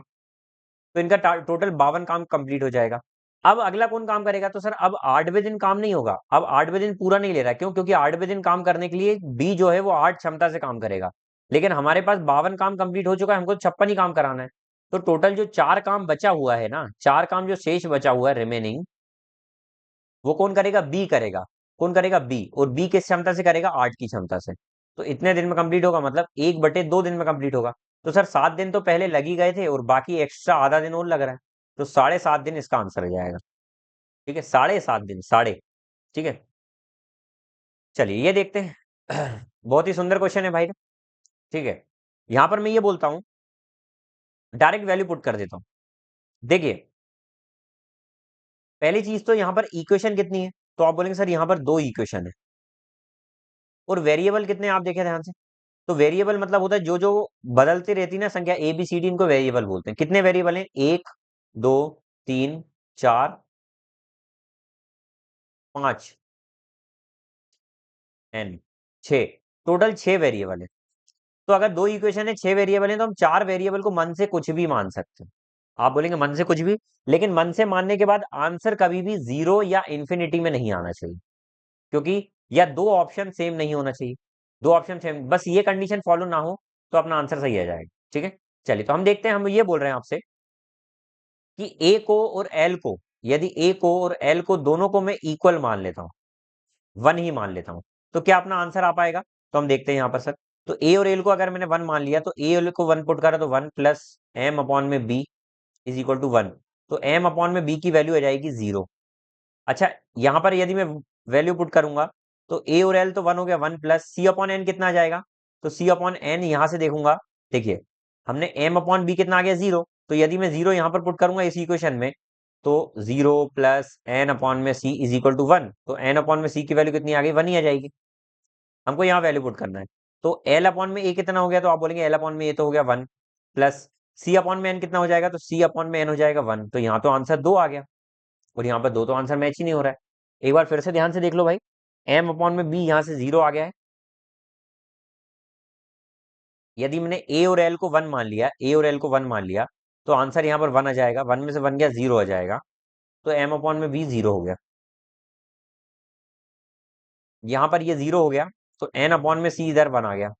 तो इनका टोटल 52 काम कंप्लीट हो जाएगा। अब अगला कौन काम करेगा, तो सर अब 8वें दिन काम नहीं होगा, अब 8वें दिन पूरा नहीं ले रहा, क्यों, क्योंकि 8वें दिन काम करने के लिए बी जो है वो 8 क्षमता से काम करेगा, लेकिन हमारे पास 52 काम कंप्लीट हो चुका है, हमको 56 ही काम कराना है। तो टोटल जो 4 काम बचा हुआ है ना, 4 काम जो शेष बचा हुआ है रिमेनिंग, वो कौन करेगा, बी करेगा। कौन करेगा, बी, और बी किस क्षमता से करेगा, 8 की क्षमता से। तो इतने दिन में कंप्लीट होगा, मतलब 1/2 दिन में कंप्लीट होगा। तो सर 7 दिन तो पहले लग ही गए थे और बाकी एक्स्ट्रा आधा दिन और लग रहा है, तो 7.5 दिन इसका आंसर हो जाएगा। ठीक है, 7.5 दिन, साढ़े। ठीक है, चलिए ये देखते हैं। बहुत ही सुंदर क्वेश्चन है भाई। ठीक है, यहां पर मैं ये बोलता हूं, डायरेक्ट वैल्यू पुट कर देता हूं। देखिए पहली चीज तो यहां पर इक्वेशन कितनी है, तो आप बोलेंगे सर यहां पर 2 इक्वेशन है, और वेरिएबल कितने हैं, आप देखें ध्यान से। तो वेरिएबल मतलब होता है जो जो बदलती रहती है ना संख्या, ए बी सी डी, इनको वेरिएबल बोलते हैं। कितने वेरिएबल हैं, 1, 2, 3, 4, 5, एन, 6, टोटल 6 वेरिएबल है। तो अगर 2 इक्वेशन है, 6 वेरिएबल है, तो हम 4 वेरिएबल को मन से कुछ भी मान सकते हैं। आप बोलेंगे मन से कुछ भी, लेकिन मन से मानने के बाद आंसर कभी भी 0 या इंफिनिटी में नहीं आना चाहिए, क्योंकि या 2 ऑप्शन सेम नहीं होना चाहिए। 2 ऑप्शन सेम, बस ये कंडीशन फॉलो ना हो तो अपना आंसर सही आ जाएगा। ठीक है, चलिए तो हम देखते हैं, हम ये बोल रहे हैं आपसे कि ए को और एल को, यदि ए को और एल को दोनों को मैं इक्वल मान लेता हूं, 1 ही मान लेता हूं, तो क्या अपना आंसर आ पाएगा। तो हम देखते हैं यहां पर सर, तो ए और एल को अगर मैंने 1 मान लिया, तो ए एल को 1 पुट करा तो 1 प्लस एम अपॉन में बी इज इक्वल टू 1, तो एम अपॉन में बी की वैल्यू आ जाएगी 0। अच्छा, यहां पर यदि मैं वैल्यू पुट करूंगा, तो ए और एल तो 1 हो गया, 1 प्लस सी अपॉन एन कितना आ जाएगा, तो सी अपॉन एन यहां से देखूंगा, देखिए हमने एम अपॉन बी कितना आ गया, 0, तो यदि मैं 0 यहां पर पुट करूंगा इस इक्वेशन में, तो 0 प्लस एन अपॉन में सी इज इक्वल टू 1, तो एन अपॉन में सी की वैल्यू कितनी आ गई, 1 ही आ जाएगी। हमको यहाँ वैल्यू पुट करना है। तो एल अपॉन में ए कितना हो गया, तो आप बोलेंगे एल अपॉन में ए तो हो गया 1, प्लस सी अपॉन में एन कितना हो जाएगा, तो सी अपॉन में एन हो जाएगा 1, तो यहाँ तो आंसर 2 आ गया, और यहाँ पर 2 तो आंसर मैच ही नहीं हो रहा है। एक बार फिर से ध्यान से देख लो भाई, एम अपॉन में बी यहाँ से 0 आ गया है। यदि मैंने ए और एल को 1 मान लिया, ए और एल को 1 मान लिया, तो आंसर यहाँ पर 1 आ जाएगा, 1 में से 1 गया 0 आ जाएगा, तो एम अपॉन में बी 0 हो गया। यहाँ पर ये 0 हो गया, तो एन अपॉन में सी इधर 1 आ गया।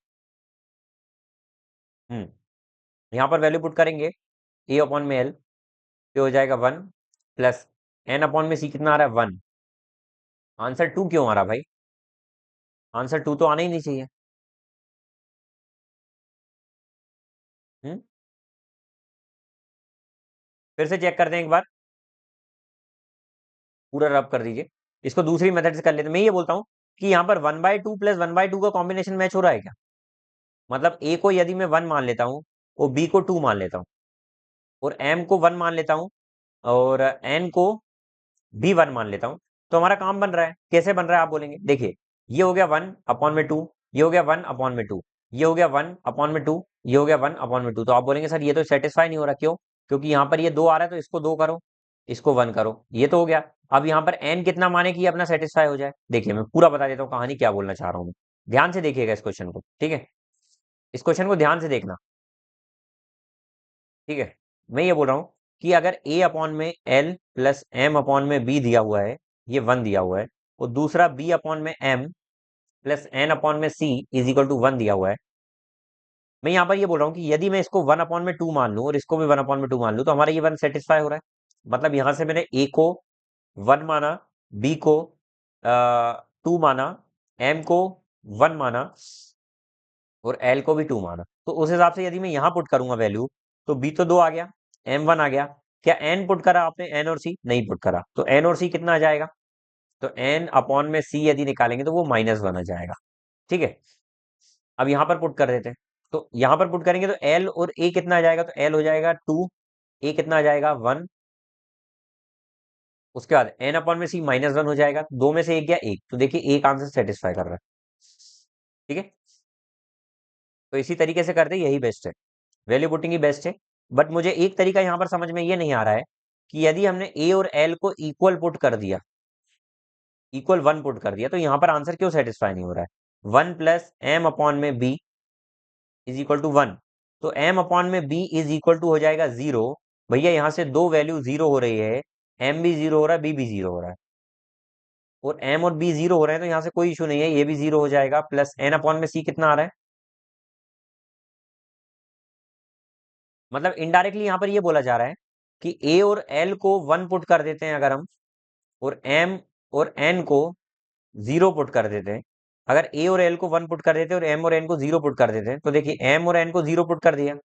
यहाँ पर वैल्यू पुट करेंगे ए अपॉन में एल, ये हो जाएगा 1 प्लस एन अपॉन में सी कितना आ रहा है 1। आंसर 2 क्यों आ रहा भाई? आंसर 2 तो आना ही नहीं चाहिए। हम्म फिर से चेक करते हैं एक बार, पूरा रब कर दीजिए। इसको दूसरी मेथड से कर लेते हैं। मैं ये बोलता हूँ कि यहाँ पर 1/2 प्लस 1/2 का कॉम्बिनेशन मैच हो रहा है क्या? मतलब ए को यदि मैं 1 मान लेता हूँ और बी को 2 मान लेता हूँ और एम को 1 मान लेता हूँ और एन को भी 1 मान लेता हूँ, तो हमारा काम बन रहा है। कैसे बन रहा है आप बोलेंगे? देखिए, ये हो गया 1/2, ये हो गया 1/2, ये हो गया 1/2, ये हो गया 1/2। तो आप बोलेंगे सर ये तो सेटिस्फाई नहीं हो रहा, क्यों? क्योंकि यहाँ पर ये 2 आ रहा है तो इसको 2 करो, इसको 1 करो, ये तो हो गया। अब यहाँ पर एन कितना माने कि ये अपना सेटिस्फाई हो जाए? देखिए मैं पूरा बता देता हूँ कहानी क्या बोलना चाह रहा हूँ मैं। ध्यान से देखिएगा इस क्वेश्चन को, ठीक है? इस क्वेश्चन को ध्यान से देखना, ठीक है? मैं ये बोल रहा हूँ कि अगर ए अपॉन में एल प्लस एम अपॉन में बी दिया हुआ है, ये 1 दिया हुआ है, और दूसरा बी अपॉन में एम प्लस एन अपॉन में सी इज इक्वल टू 1 दिया हुआ है। मैं यहाँ पर ये बोल रहा हूँ कि यदि मैं इसको 1/2 मान लूँ और इसको भी 1/2 मान लूँ, तो हमारा ये 1 सेटिस्फाई हो रहा है। मतलब यहाँ से मैंने ए को 1 माना, बी को 2 माना, एम को 1 माना और एल को भी 2 माना। तो उस हिसाब से यदि मैं यहाँ पुट करूंगा वैल्यू, तो बी तो 2 आ गया, एम 1 आ गया। क्या एन पुट करा आपने? एन और सी नहीं पुट करा, तो एन और सी कितना आ जाएगा? तो एन अपॉन में सी यदि निकालेंगे तो वो -1 आ जाएगा, ठीक है? अब यहाँ पर पुट कर देते हैं, तो यहाँ पर पुट करेंगे तो एल और ए कितना आ जाएगा? तो एल हो जाएगा 2, ए कितना आ जाएगा 1, उसके बाद एन अपॉन में सी -1 हो जाएगा, दो में से एक गया एक, तो देखिए एक आंसर सेटिस्फाई कर रहा है, ठीक है? तो इसी तरीके से करते हैं, यही बेस्ट है, वैल्यू पुटिंग ही बेस्ट है। बट मुझे एक तरीका यहाँ पर समझ में ये नहीं आ रहा है कि यदि हमने ए और एल को इक्वल पुट कर दिया, इक्वल 1 पुट कर दिया, तो यहाँ पर आंसर क्यों सेटिस्फाई नहीं हो रहा है? 1 प्लस एम अपॉन में बी इज इक्वल टू 1, तो एम अपॉन में बी इज इक्वल टू हो जाएगा 0। भैया यहाँ से दो वैल्यू 0 हो रही है, एम भी 0 हो रहा है, बी भी 0 हो रहा है, और एम और बी 0 हो रहे हैं, तो यहाँ से कोई इशू नहीं है, ये भी 0 हो जाएगा। प्लस एन अपॉन में सी कितना आ रहा है? मतलब इनडायरेक्टली यहाँ पर ये बोला जा रहा है कि ए और एल को 1 पुट कर देते हैं अगर हम, और एम और एन को 0 पुट कर देते हैं। अगर ए और एल को 1 पुट कर देते हैं और एम और एन को 0 पुट कर देते हैं, तो देखिए एम और एन को 0 पुट कर दिया,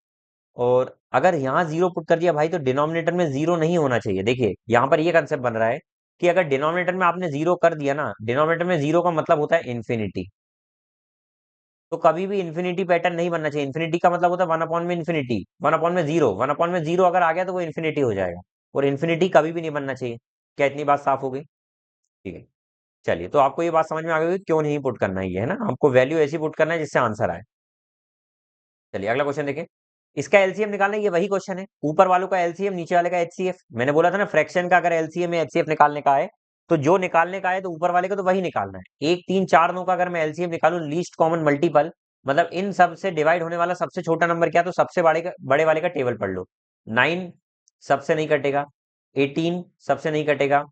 और अगर यहाँ 0 पुट कर दिया भाई, तो डिनोमिनेटर में 0 नहीं होना चाहिए। देखिए यहाँ पर ये कंसेप्ट बन रहा है कि अगर डिनोमिनेटर में आपने 0 कर दिया ना, डिनोमिनेटर में 0 का मतलब होता है इन्फिनिटी, तो कभी भी इन्फिनिटी पैटर्न नहीं बनना चाहिए। इन्फिनिटी का मतलब होता है 1/में इन्फिनिटी, 1/0, 1/0 अगर आ गया तो वो इन्फिनिटी हो जाएगा, और इन्फिनिटी कभी भी नहीं बनना चाहिए। क्या इतनी बात साफ हो गई? ठीक है, चलिए, तो आपको ये बात समझ में आ गई कि क्यों नहीं पुट करना है, ये है ना, हमको वैल्यू ऐसी पुट करना है जिससे आंसर आए। चलिए अगला क्वेश्चन देखें। इसका एलसीएम निकालना है, ये वही क्वेश्चन है, ऊपर वालों का एलसीएम, नीचे वाले का एचसीएफ। मैंने बोला था ना, फ्रैक्शन का अगर एलसीएम या एचसीएफ निकालने का है, तो जो निकालने का है तो ऊपर वाले को तो वही निकालना है। 1 3 4 9 का अगर मैं एलसीएम निकालूं, लीस्ट कॉमन मल्टीपल, मतलब इन सब से डिवाइड होने वाला सबसे छोटा नंबर क्या, तो सबसे बड़े वाले का टेबल पढ़ लो। 9 सबसे नहीं कटेगा, 18 सबसे नहीं कटेगा,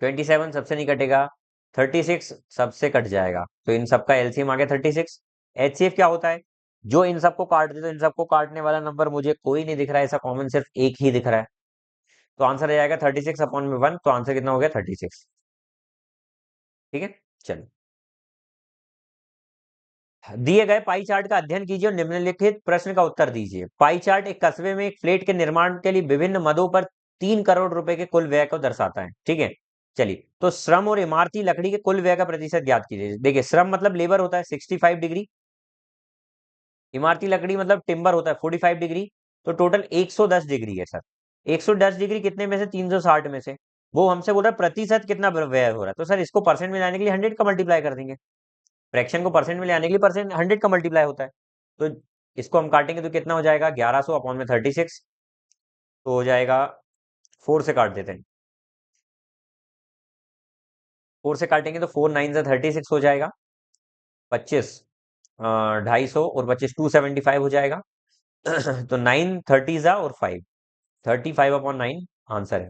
27 सबसे नहीं कटेगा, 36 सबसे कट जाएगा, तो इन सबका एलसीएम आ गया 36। एचसीएफ क्या होता है? जो इन सबको काट दे, तो इन सबको काटने वाला नंबर मुझे कोई नहीं दिख रहा है, ऐसा कॉमन सिर्फ एक ही दिख रहा है, तो आंसर आ जाएगा 36/1। तो आंसर कितना हो गया? 36, ठीक है? चलिए, दिए गए पाई चार्ट का अध्ययन कीजिए और निम्नलिखित प्रश्न का उत्तर दीजिए। पाई चार्ट एक कस्बे में एक फ्लैट के निर्माण के लिए विभिन्न मदों पर 3 करोड़ रुपए के कुल व्यय को दर्शाता है, ठीक है? चलिए, तो श्रम और इमारती लकड़ी के कुल व्यय का प्रतिशत ज्ञात कीजिए। देखिए, श्रम मतलब लेबर होता है 65 डिग्री, इमारती लकड़ी मतलब टिम्बर होता है 45 डिग्री, तो टोटल 110 डिग्री है सर। 110 डिग्री कितने में से? 360 में से। वो हमसे बोल रहा है प्रतिशत कितना व्यय हो रहा है, तो सर इसको परसेंट में लाने के लिए 100 का मल्टीप्लाई कर देंगे। फ्रैक्शन को परसेंट में ले आने के लिए परसेंट 100 का मल्टीप्लाई होता है, तो इसको हम काटेंगे तो कितना हो जाएगा? 1100/36, तो हो जाएगा, 4 से काट देते हैं, 4 से काटेंगे तो 4 9 से 36 हो जाएगा, 25 250 और 25 275 हो जाएगा। तो 9 30 जा और 5, 35/9 आंसर है।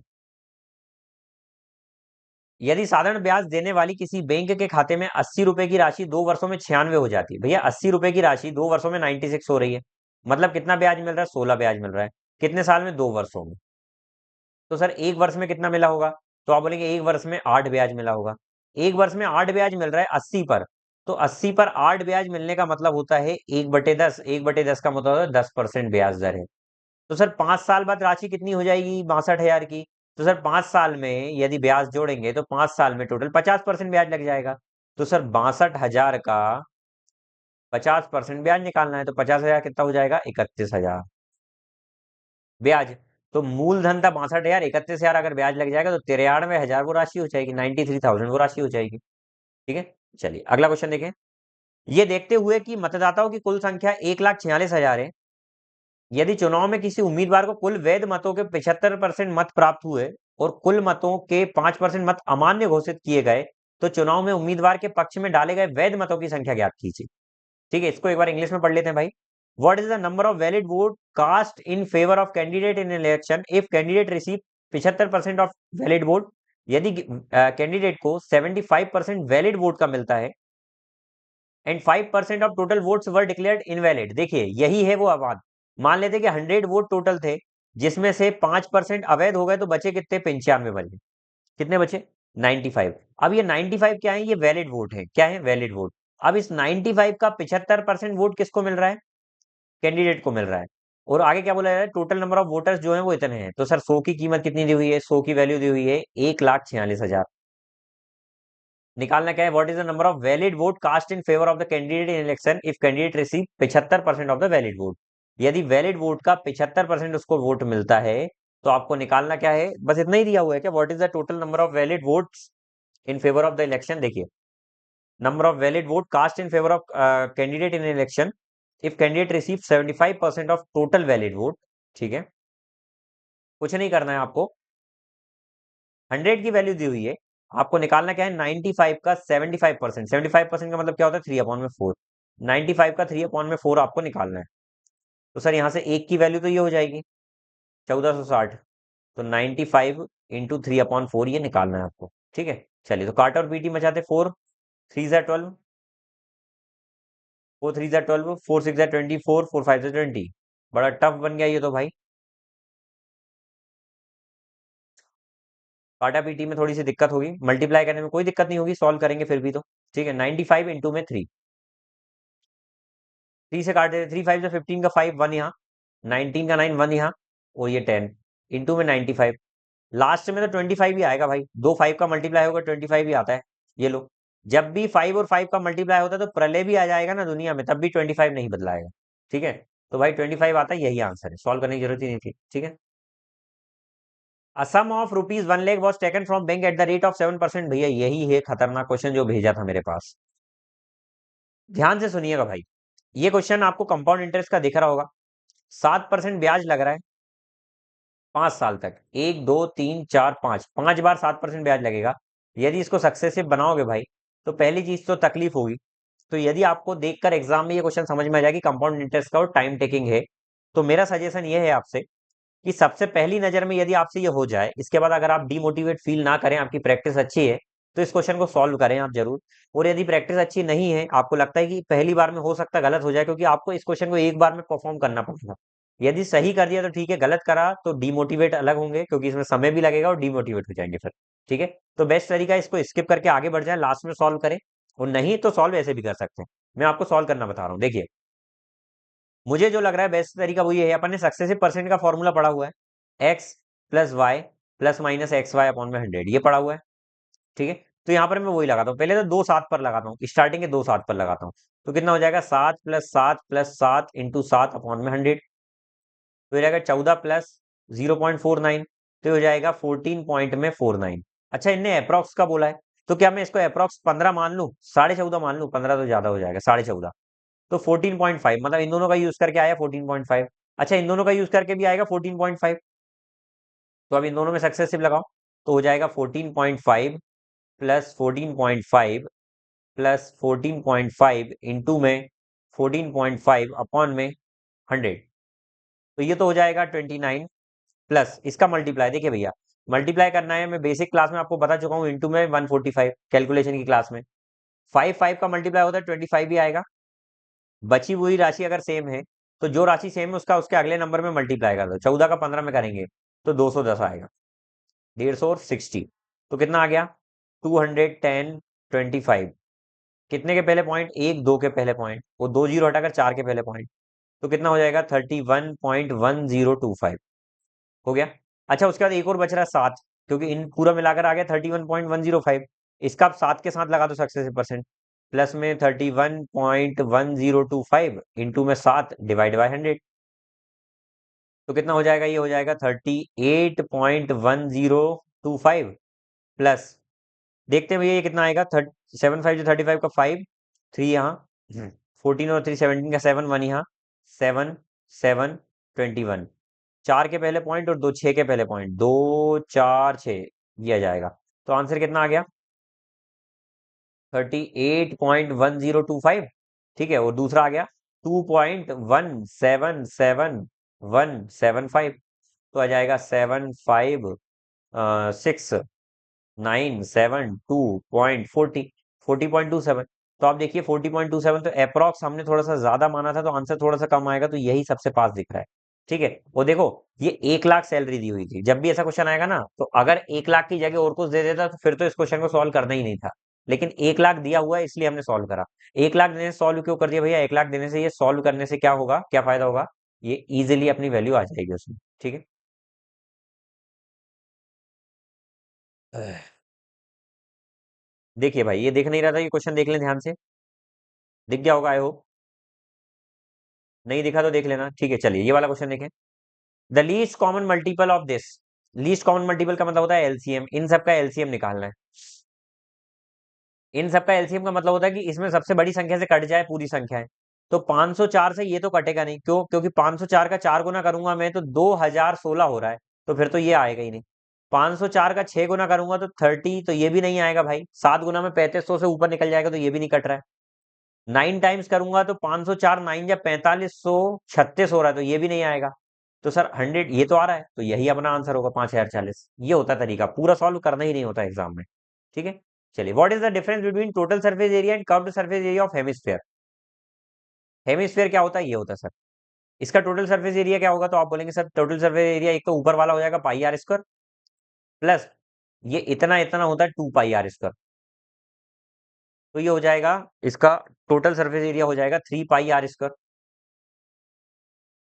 यदि साधारण ब्याज देने वाली किसी बैंक के खाते में 80 रुपए की राशि 2 वर्षों में 96 हो जाती है, भैया 80 रुपए की राशि 2 वर्षों में 96 हो रही है, मतलब कितना ब्याज मिल रहा है? 16 ब्याज मिल रहा है। कितने साल में? 2 वर्षों में। तो सर एक वर्ष में कितना मिला होगा? तो आप बोलेंगे एक वर्ष में 8 ब्याज मिला होगा। एक वर्ष में 8 ब्याज मिल रहा है 80 पर, तो 80 पर 8 ब्याज मिलने का मतलब होता है 1/10। 1/10 का मतलब है 10% ब्याज दर है। तो सर 5 साल बाद राशि कितनी हो जाएगी? 62,000 की। तो सर 5 साल में यदि ब्याज जोड़ेंगे तो 5 साल में टोटल 50% ब्याज लग जाएगा। तो सर 62,000 का 50% ब्याज निकालना है, तो 50,000 कितना हो जाएगा? 31,000 ब्याज। तो मूलधन था 62,000, 31,000 अगर ब्याज लग जाएगा तो 93,000 वो राशि हो जाएगी, 93,000 वो राशि हो जाएगी। ठीक है, चलिए अगला क्वेश्चन देखें। ये देखते हुए कि मतदाताओं की कुल संख्या 1,46,000 है, यदि चुनाव में किसी उम्मीदवार को कुल वैध मतों के 75% मत प्राप्त हुए और कुल मतों के 5% मत अमान्य घोषित किए गए, तो चुनाव में उम्मीदवार के पक्ष में डाले गए वैध मतों की संख्या ज्ञात कीजिए। ठीक है, इसको एक बार इंग्लिश में पढ़ लेते हैं भाई। What is the number of valid vote cast in favour of candidate in election if candidate receive 75% of valid vote? यदि कैंडिडेट को 75% वैलिड वोट का मिलता है and 5% of total votes were declared invalid. देखिए यही है वो आवाज। मान लेते कि 100 वोट टोटल थे, जिसमें से 5% अवैध हो गए, तो बचे कितने? 95 बचे। कितने बचे? 95। अब ये 95 क्या है? ये वैलिड वोट है। क्या है? Valid vote. अब इस 95 का 75% वोट किसको मिल रहा है? कैंडिडेट को मिल रहा है। और आगे क्या बोला जा रहा है? टोटल नंबर ऑफ वोटर्स जो है वो इतने हैं। तो सर 100 की कीमत कितनी दी हुई है? 100 की वैल्यू दी हुई है 1,46,000। निकालना क्या है? What is the number of valid vote cast in favour of the candidate in election if candidate receive 75% of the valid vote? यदि वैलिड वोट का 75% उसको वोट मिलता है, तो आपको निकालना क्या है? बस इतना ही दिया हुआ है क्या? What is the total number of valid votes in favour of the election? देखिए, number of valid vote cast in favour of candidate in election if candidate receive 75% of total valid vote. ठीक है, कुछ नहीं करना है आपको। 100 की value दी हुई है, आपको निकालना क्या है? 95 का 75%। 75% का मतलब क्या होता है? 3/4। 95 का 3/4 आपको निकालना है। तो सर यहाँ से एक की वैल्यू तो ये हो जाएगी 1460। तो 95 इंटू 3/4 ये निकालना है आपको। ठीक है, चलिए तो काट और पीटी मचाते। 4 3 ज़ा 12, 4 3 ज़ा 12, 4 6 ज़ा 24, 4 5 ज़ा 20। बड़ा टफ बन गया ये तो भाई। काटा पीटी में थोड़ी सी दिक्कत होगी, मल्टीप्लाई करने में कोई दिक्कत नहीं होगी, सॉल्व करेंगे फिर भी तो। ठीक है, 95 इंटू में 3। 3 से काट देते। 3 5 ज़ा 15 का 5 1 यहाँ, 19 का 9 1 यहाँ, और ये 10 इंटू में 95। लास्ट में तो 25 ही आएगा भाई। दो 5 का मल्टीप्लाई होगा 25 ही आता है। ये लो, जब भी 5 और 5 का मल्टीप्लाई होता है तो प्रलय भी आ जाएगा ना दुनिया में, तब भी 25 नहीं बदलाएगा। ठीक है, तो भाई 25 आता है, यही आंसर है, सॉल्व करने की जरूरत ही नहीं थी। ठीक है, a sum of rupees 1 lakh was taken from bank at the rate of 7%। भैया यही है खतरनाक क्वेश्चन जो भेजा था मेरे पास। ध्यान से सुनिएगा भाई, ये क्वेश्चन आपको कंपाउंड इंटरेस्ट का दिख रहा होगा। 7% ब्याज लग रहा है 5 साल तक। 1 2 3 4 5, 5 बार 7% ब्याज लगेगा। यदि इसको सक्सेसिव बनाओगे भाई, तो पहली चीज तो तकलीफ होगी। तो यदि आपको देखकर एग्जाम में ये क्वेश्चन समझ में आ जाए कि कंपाउंड इंटरेस्ट का और टाइम टेकिंग है, तो मेरा सजेशन ये है आपसे कि सबसे पहली नजर में यदि आपसे ये हो जाए, इसके बाद अगर आप डिमोटिवेट फील ना करें, आपकी प्रैक्टिस अच्छी है, तो इस क्वेश्चन को सॉल्व करें आप जरूर। और यदि प्रैक्टिस अच्छी नहीं है, आपको लगता है कि पहली बार में हो सकता है गलत हो जाए, क्योंकि आपको इस क्वेश्चन को एक बार में परफॉर्म करना पड़ेगा। यदि सही कर दिया तो ठीक है, गलत करा तो डिमोटिवेट अलग होंगे, क्योंकि इसमें समय भी लगेगा और डिमोटिवेट हो जाएंगे फिर। ठीक है, तो बेस्ट तरीका है इसको स्किप करके आगे बढ़ जाए, लास्ट में सॉल्व करें। और नहीं तो सॉल्व ऐसे भी कर सकते हैं। मैं आपको सॉल्व करना बता रहा हूँ, देखिए। मुझे जो लग रहा है बेस्ट तरीका वो ये है, अपन ने सक्सेसिव परसेंट का फॉर्मूला पढ़ा हुआ है, x plus y plus minus x y upon में 100, ये पढ़ा हुआ है। ठीक है, तो यहाँ पर मैं वही लगाता हूँ। पहले तो 2 7 पर लगाता हूँ, स्टार्टिंग के 2 7 पर लगाता हूँ। तो कितना हो जाएगा? 7 + 7 + 7 इंटू 7 अपॉन में 100। तो हो जाएगा 14 प्लस 0.49, तो हो जाएगा 14.49। अच्छा, इनने अप्रॉक्स का बोला है, तो क्या मैं इसको अप्रॉक्स 15 मान लूँ? 14.5 मान लूँ? 15 तो ज्यादा हो जाएगा, 14.5। तो 14.5 मतलब इन दोनों का यूज करके आया 14.5। अच्छा, इन दोनों का यूज करके भी आएगा 14.5। तो अब इन दोनों में सक्सेसिव लगाओ, तो हो जाएगा 14.5 प्लस 14.5 प्लस 14.5 इंटू में 14.5 अपॉन में 100। तो ये तो हो जाएगा 29 प्लस इसका मल्टीप्लाई। देखिए भैया, मल्टीप्लाई करना है, मैं बेसिक क्लास में आपको बता चुका हूँ, इंटू में 145 कैलकुलेशन की क्लास में। 5 5 का मल्टीप्लाई होता है 25 ही आएगा। बची हुई राशि अगर सेम है, तो जो राशि सेम है उसका उसके अगले नंबर में मल्टीप्लाई कर दो। 14 का 15 में करेंगे तो 210 आएगा। 150 और 60, तो कितना आ गया? 210, 25। कितने के पहले पॉइंट? एक दो के पहले पॉइंट, वो दो जीरो हटाकर चार के पहले पॉइंट, तो कितना हो जाएगा? 31.1025 हो गया। अच्छा, उसके बाद एक और बच रहा है 7, क्योंकि इन पूरा मिलाकर आ गया 31.105। इसका आप 7 के साथ लगा दो सक्सेस परसेंट, प्लस में 31.1025 इंटू में 7 डिवाइड बाय 100, तो कितना हो जाएगा? ये हो जाएगा 38.1025 प्लस, देखते हैं भैया ये कितना आएगा। 7 5 जो 35 का 5, 3 यहाँ, 14 और 3 17 का 7, 1 यहाँ, 7 7 21, चार के पहले पॉइंट और दो छह के पहले पॉइंट, 2 4 6 दिया जाएगा। तो आंसर कितना आ गया? 38.1025। ठीक है, और दूसरा आ गया 2.177175, तो आ जाएगा 75697 40.27। तो आप देखिए 40.27, तो अप्रोक्स हमने थोड़ा सा ज्यादा माना था, तो आंसर थोड़ा सा कम आएगा, तो यही सबसे पास दिख रहा है। ठीक है, वो देखो, ये 1 लाख सैलरी दी हुई थी। जब भी ऐसा क्वेश्चन आएगा ना, तो अगर 1 लाख की जगह और कुछ दे देता तो फिर तो इस क्वेश्चन को सॉल्व करना ही नहीं था, लेकिन 1 लाख दिया हुआ है इसलिए हमने सॉल्व करा। 1 लाख देने से सॉल्व क्यों कर दिया भैया? 1 लाख देने से, ये सॉल्व करने से क्या होगा, क्या फायदा होगा? ये इजिली अपनी वैल्यू आ जाएगी उसमें। ठीक है, देखिए भाई, ये देख नहीं रहा था, ये क्वेश्चन देख लें ध्यान से, दिख गया होगा आई होप। नहीं दिखा तो देख लेना। ठीक है, चलिए ये वाला क्वेश्चन देखें। The least common multiple of this, least common multiple का मतलब होता है एलसीएम, इन सब का एलसीएम निकालना है। इन सब का एलसीएम का मतलब होता है कि इसमें सबसे बड़ी संख्या से कट जाए पूरी संख्या है। तो 504 से ये तो कटेगा नहीं, क्यों? क्योंकि 504 का 4 गुना करूंगा मैं तो 2016 हो रहा है, तो फिर तो ये आएगा ही नहीं। 504 का 6 गुना करूंगा तो 30, तो ये भी नहीं आएगा भाई। 7 गुना में 3500 से ऊपर निकल जाएगा, तो ये भी नहीं कट रहा है। 9 टाइम्स करूंगा तो 504 9 या 4536 हो रहा है, तो ये भी नहीं आएगा। तो सर 100 ये तो आ रहा है, तो यही अपना आंसर होगा 5040। ये होता है तरीका, पूरा सॉल्व करना ही नहीं होता एग्जाम में। ठीक है, चलिए, what is the difference between total surface area and curved surface area of hemisphere? Hemisphere क्या होता है? ये होता है सर। इसका टोटल सरफेस एरिया क्या होगा? तो आप बोलेंगे सर टोटल सरफेस एरिया एक तो ऊपर वाला हो जाएगा पाई आर स्क्वायर, प्लस ये इतना इतना होता है 2 पाई आर स्क्वायर, तो ये हो जाएगा इसका टोटल सरफेस एरिया हो जाएगा 3 पाई आर स्क्वायर।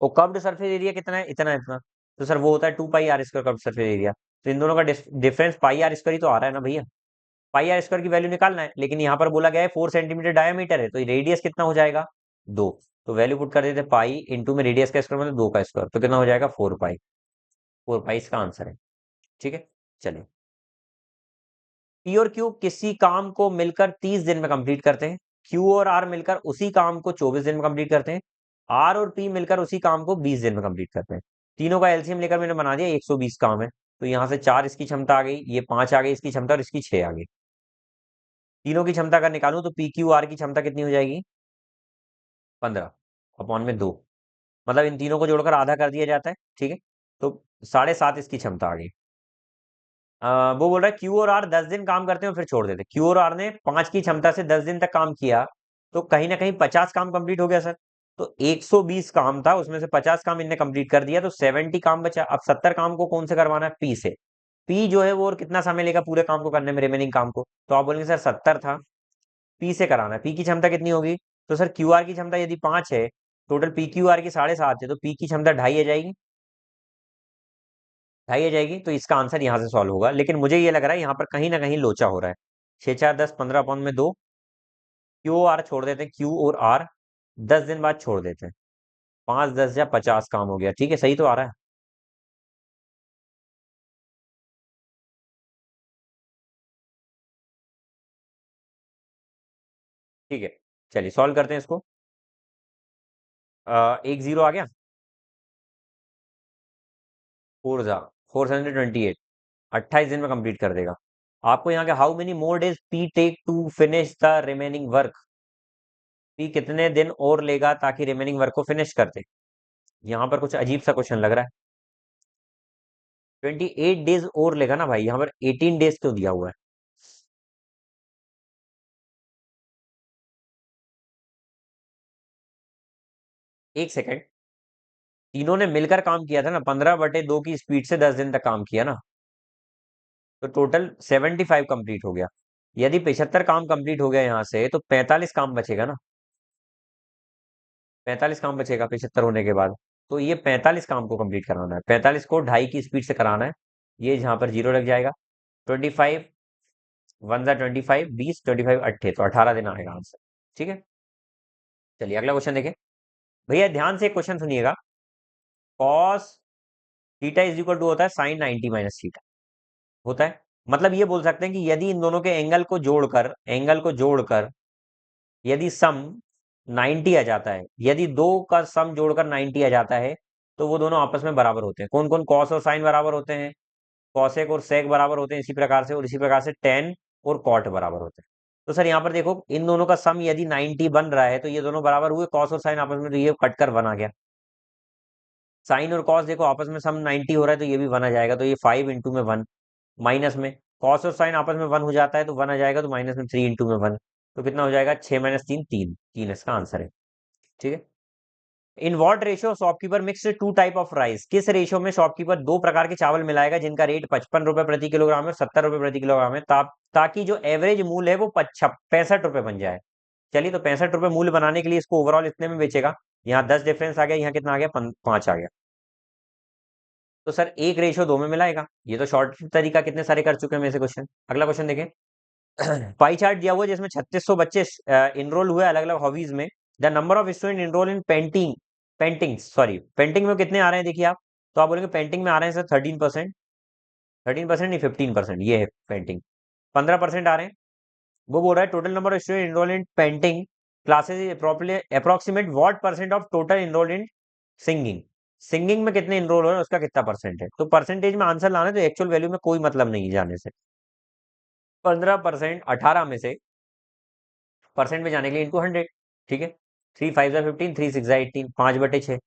और कर्व्ड सरफेस एरिया कितना है? इतना इतना, तो सर वो होता है 2 pi r square curved surface area. तो इन दोनों का डिफरेंस पाई आर स्क्वायर ही तो आ रहा है ना भैया। पाई आर स्क्वायर की वैल्यू निकालना है, लेकिन यहाँ पर बोला गया है 4 सेंटीमीटर डायमीटर है, तो रेडियस कितना हो जाएगा? 2। तो वैल्यू पुट कर देते पाई इंटू में रेडियस का स्क्वायर मतलब 2 का स्क्वायर, तो कितना हो जाएगा? 4 पाई। 4 पाई इसका आंसर है। ठीक है, चलिए। पी और क्यू किसी काम को मिलकर 30 दिन में कंप्लीट करते हैं, क्यू और आर मिलकर उसी काम को 24 दिन में कंप्लीट करते हैं, आर और पी मिलकर उसी काम को 20 दिन में कंप्लीट करते हैं। तीनों का एलसीएम लेकर मैंने बना दिया 120 काम है, तो यहाँ से 4 इसकी क्षमता आ गई, ये 5 आ गई इसकी क्षमता, और इसकी 6 आ गई। तीनों की क्षमता अगर निकालूं तो पी क्यू आर की क्षमता कितनी हो जाएगी? 15/2, मतलब इन तीनों को जोड़कर आधा कर दिया जाता है। ठीक है, तो 7.5 इसकी क्षमता आ गई। वो बोल रहा है क्यू और आर 10 दिन काम करते हैं और फिर छोड़ देते हैं। क्यू और आर ने 5 की क्षमता से 10 दिन तक काम किया, तो कहीं ना कहीं 50 काम कंप्लीट हो गया सर। तो 120 काम था, उसमें से 50 काम इनने कंप्लीट कर दिया, तो 70 काम बचा। अब 70 काम को कौन से करवाना है? पी से। पी जो है वो और कितना समय लेगा पूरे काम को करने में, रिमेनिंग काम को? तो आप बोलेंगे सर 70 था, पी से कराना है, पी की क्षमता कितनी होगी? तो सर क्यू आर की क्षमता यदि 5 है, टोटल पी क्यू आर की 7.5 है, तो पी की क्षमता 2.5 आ जाएगी। 2.5 आ जाएगी, तो इसका आंसर यहाँ से सॉल्व होगा। लेकिन मुझे ये लग रहा है यहाँ पर कहीं ना कहीं लोचा हो रहा है। 6 4 10 15 में 2, क्यू आर छोड़ देते हैं, क्यू और आर 10 दिन बाद छोड़ देते हैं, 5 10 या 50 काम हो गया। ठीक है, सही तो आ रहा है। ठीक है, चलिए सॉल्व करते हैं इसको। 1 0 आ गया, 4 4 28, 28 दिन में कंप्लीट कर देगा। आपको यहाँ के how many more days P take to finish the remaining work, P कितने दिन और लेगा ताकि रिमेनिंग वर्क को फिनिश कर दे। यहाँ पर कुछ अजीब सा क्वेश्चन लग रहा है। 28 डेज और लेगा ना भाई, यहाँ पर 18 डेज क्यों दिया हुआ है? एक सेकेंड, तीनों ने मिलकर काम किया था ना, 15/2 की स्पीड से 10 दिन तक काम किया ना। तो टोटल 75 कंप्लीट हो गया। यदि 75 काम कंप्लीट हो गया यहाँ से, तो 45 काम बचेगा ना। 45 काम बचेगा 75 होने के बाद। तो ये 45 काम को कंप्लीट कराना है, 45 को 2.5 की स्पीड से कराना है। ये जहाँ पर जीरो लग जाएगा। 25 वन जा 25, 20, 25 अट्ठे, तो 18 दिन आएगा आंसर। ठीक है, चलिए अगला क्वेश्चन देखें। भैया ध्यान से एक क्वेश्चन सुनिएगा। Cos theta is equal to होता है साइन 90 माइनस थीटा होता है। मतलब ये बोल सकते हैं कि यदि इन दोनों के एंगल को जोड़कर यदि सम 90 आ जाता है, यदि दो का सम जोड़कर 90 आ जाता है, तो वो दोनों आपस में बराबर होते हैं। कौन कौन? कॉस और साइन बराबर होते हैं, कॉसेक और सेक बराबर होते हैं इसी प्रकार से, और इसी प्रकार से टेन और कॉट बराबर होते हैं। तो सर यहाँ पर देखो, इन दोनों का सम यदि 90 बन रहा है, तो ये दोनों बराबर हुए कॉस और साइन आपस में, तो ये कट कर बना गया। साइन और कॉस देखो आपस में सम 90 हो रहा है, तो ये भी बन आ जाएगा। तो ये 5 इंटू में 1, माइनस में कॉस और साइन आपस में 1 हो जाता है, तो 1 आ जाएगा, तो माइनस में 3 इंटू में 1, तो कितना हो जाएगा? 6 माइनस 3, 3, 3 इसका आंसर है। ठीक है। In what ratio shopkeeper mix two type of rice? किस रेशियो में शॉपकीपर दो प्रकार के चावल मिलाएगा जिनका रेट 55 रुपए प्रति किलोग्राम है, 70 रुपए प्रति किलोग्राम है, ताकि जो एवरेज मूल्य है वो 65 रुपए बन जाए। चलिए, तो 65 रुपए मूल्य बनाने के लिए इसको ओवरऑल इतने में बेचेगा। यहाँ 10 डिफरेंस आ गया, यहाँ कितना आ गया? 5 आ गया। तो सर 1 रेशियो 2 में मिलाएगा। ये तो शॉर्ट तरीका कितने सारे कर चुके हैं मेरे से क्वेश्चन। अगला क्वेश्चन देखें। पाई चार्ट दिया हुआ है जिसमें 3600 बच्चे इनरोल हुए अलग अलग हॉबीज में। The number of student enrol in painting में कितने आ रहे हैं देखिए आप। तो आप बोलेंगे पेंटिंग में आ रहे हैं सर 13%। 13% नहीं, 15%, ये है पेंटिंग। 15% आ रहे हैं। वो बोल रहा है total number of student enrol in painting classes approximate what percent of total enrol in singing. Singing में कितने इनरोल हो रहे हैं उसका कितना परसेंट है। तो परसेंटेज में आंसर लाना है, तो एक्चुअल वैल्यू में कोई मतलब नहीं जाने से। 15% 18 में से परसेंट में जाने के लिए इंटू 100। ठीक है। 3 5 15, 3 6 18, 5/6।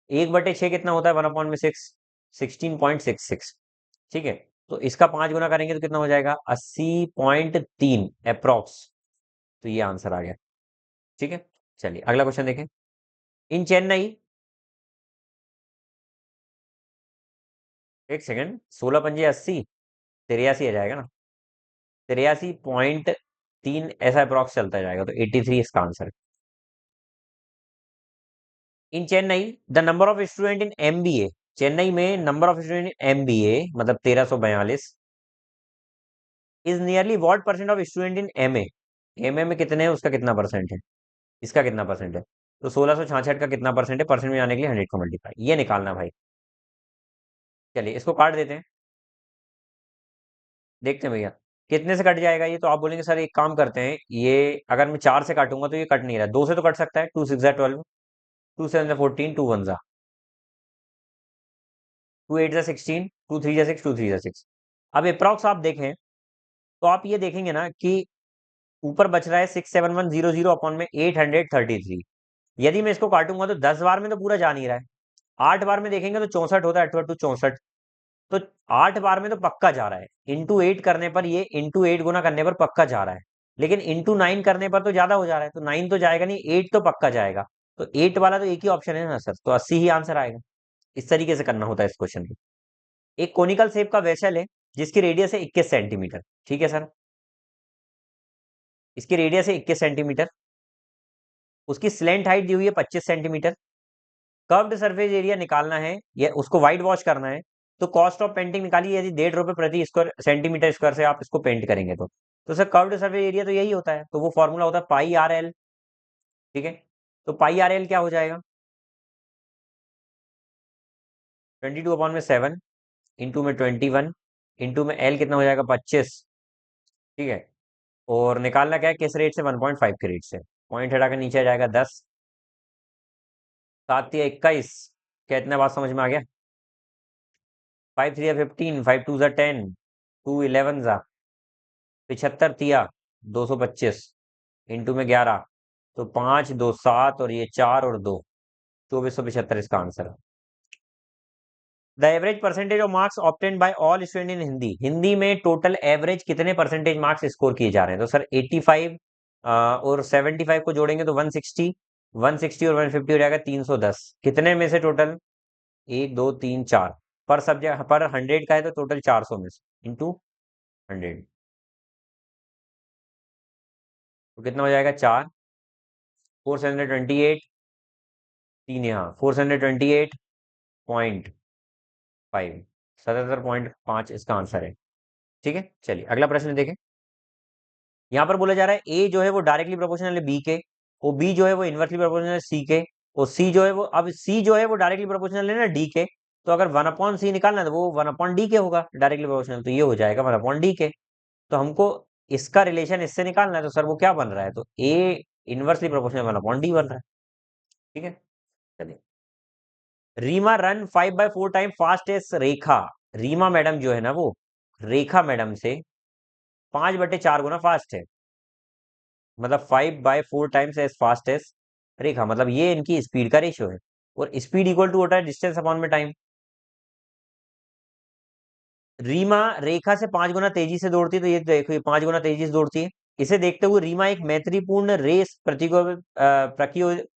1/6 कितना होता है? 1/6, 16.66। ठीक है। तो इसका 5 गुना करेंगे तो कितना हो जाएगा? 80.3 अप्रोक्स। तो ये आंसर आ गया। ठीक है, चलिए अगला क्वेश्चन देखें। इन चेन्नई, एक सेकेंड, 16 × 5 = 80, 83 आ जाएगा ना। 83.3 ऐसा अप्रोक्स चलता जाएगा, तो 83 इसका आंसर है। In Chennai the number of student in MBA, Chennai में number of student in MBA मतलब 1342 is nearly what percent of student in MA. MA में कितने हैं उसका कितना परसेंट है, इसका कितना परसेंट है। तो 1666 का कितना परसेंट है, परसेंट में आने के लिए 100 को मल्टीप्लाई, ये निकालना भाई। चलिए इसको काट देते हैं, देखते हैं भैया कितने से कट जाएगा ये। तो आप बोलेंगे सर एक काम करते हैं, ये अगर मैं 4 से काटूंगा तो ये कट नहीं रहा, 2 से तो कट सकता है। 2 6 = 12, 2 7 = 14, 2 1 = 2 8 = 16, 2 3 = 6, 2 3 = 6। अब अप्रॉक्स आप देखें, तो आप ये देखेंगे ना कि ऊपर बच रहा है 67100 अपॉन में 833। यदि मैं इसको काटूंगा तो 10 बार में तो पूरा जा नहीं रहा है। 8 बार में देखेंगे तो 64 होता है, 8 टू 64। तो 8 बार में तो पक्का जा रहा है। इंटू 8 करने पर, ये इंटू 8 गुना करने पर पक्का जा रहा है। लेकिन इंटू 9 करने पर तो ज्यादा हो जा रहा है, तो 9 तो जाएगा नहीं, 8 तो पक्का जाएगा। तो 8 वाला तो एक ही ऑप्शन है ना सर, तो 80 ही आंसर आएगा। इस तरीके से करना होता है इस क्वेश्चन को। एक कोनिकल शेप का वेसल है जिसकी रेडियस है 21 सेंटीमीटर। ठीक है सर, इसकी रेडियस है 21 सेंटीमीटर। उसकी स्लेंट हाइट दी हुई है 25 सेंटीमीटर। कर्व्ड सरफेस एरिया निकालना है, या उसको वाइट वॉश करना है। तो कॉस्ट ऑफ पेंटिंग निकालिए, यदि 1.5 रुपए प्रति स्क्वायर सेंटीमीटर स्क्वायर से आप इसको पेंट करेंगे तो सर कर्व्ड सरफेस एरिया तो यही होता है, तो वो फॉर्मूला होता है पाई आर एल। ठीक है। तो पाई आर एल क्या हो जाएगा? 22/7 इंटू में 21 इंटू में एल कितना हो जाएगा? 25। ठीक है। और निकालना क्या है, किस रेट से? 1.5 के रेट से। पॉइंट हटा कर नीचे आ जाएगा 10, 7 × 21। क्या इतना बात समझ में आ गया? 5 × 3 = 15, 5 × 2 = 10, 2 11 75 तिया 225 इंटू में 11, तो 5 2 7 और ये 4 और 2, 2475 इसका आंसर है। The average percentage of marks obtain bye all student in Hindi, Hindi में टोटल एवरेज कितने परसेंटेज मार्क्स स्कोर किए जा रहे हैं। तो सर 85 और 75 को जोड़ेंगे तो 160, 160 और 150 हो जाएगा 310। कितने में से टोटल? 1 2 3 4 पर सब्जेक्ट पर 100 का है, तो टोटल 400 में से इंटू 100। तो कितना हो जाएगा 4, 428, 3 यहाँ 428.5, 77.5 इसका आंसर है। ठीक है, चलिए अगला प्रश्न देखें। यहाँ पर बोला जा रहा है ए जो है वो डायरेक्टली प्रोपोर्शनल है बी के, वो बी जो है वो इनवर्सली प्रोपोर्शनल है सी के, और सी जो है वो, अब सी जो है वो डायरेक्टली प्रोपोर्शनल है ना डी के, तो अगर 1/c निकालना है तो वो 1/d के होगा डायरेक्टली प्रोपोर्शनल, तो ये हो जाएगा 1/d के। तो हमको इसका रिलेशन इससे निकालना है, तो सर वो क्या बन रहा है, तो ए इनवर्सली प्रोपोर्शनल 1/d बन रहा है। ठीक है, चलिए। Reema run 5/4 time fast as Rekha. Reema madam जो है ना वो रेखा मैडम से 5/4 गुना फास्ट है, मतलब 5/4 टाइम्स एज फास्ट एज रेखा, मतलब ये इनकी स्पीड का रेशियो है। और स्पीड इक्वल टू होता है डिस्टेंस अपॉन में टाइम। रीमा रेखा से 5 गुना तेजी से दौड़ती है, तो ये देखो ये 5 गुना तेजी से दौड़ती है। इसे देखते हुए रीमा एक मैत्रीपूर्ण रेस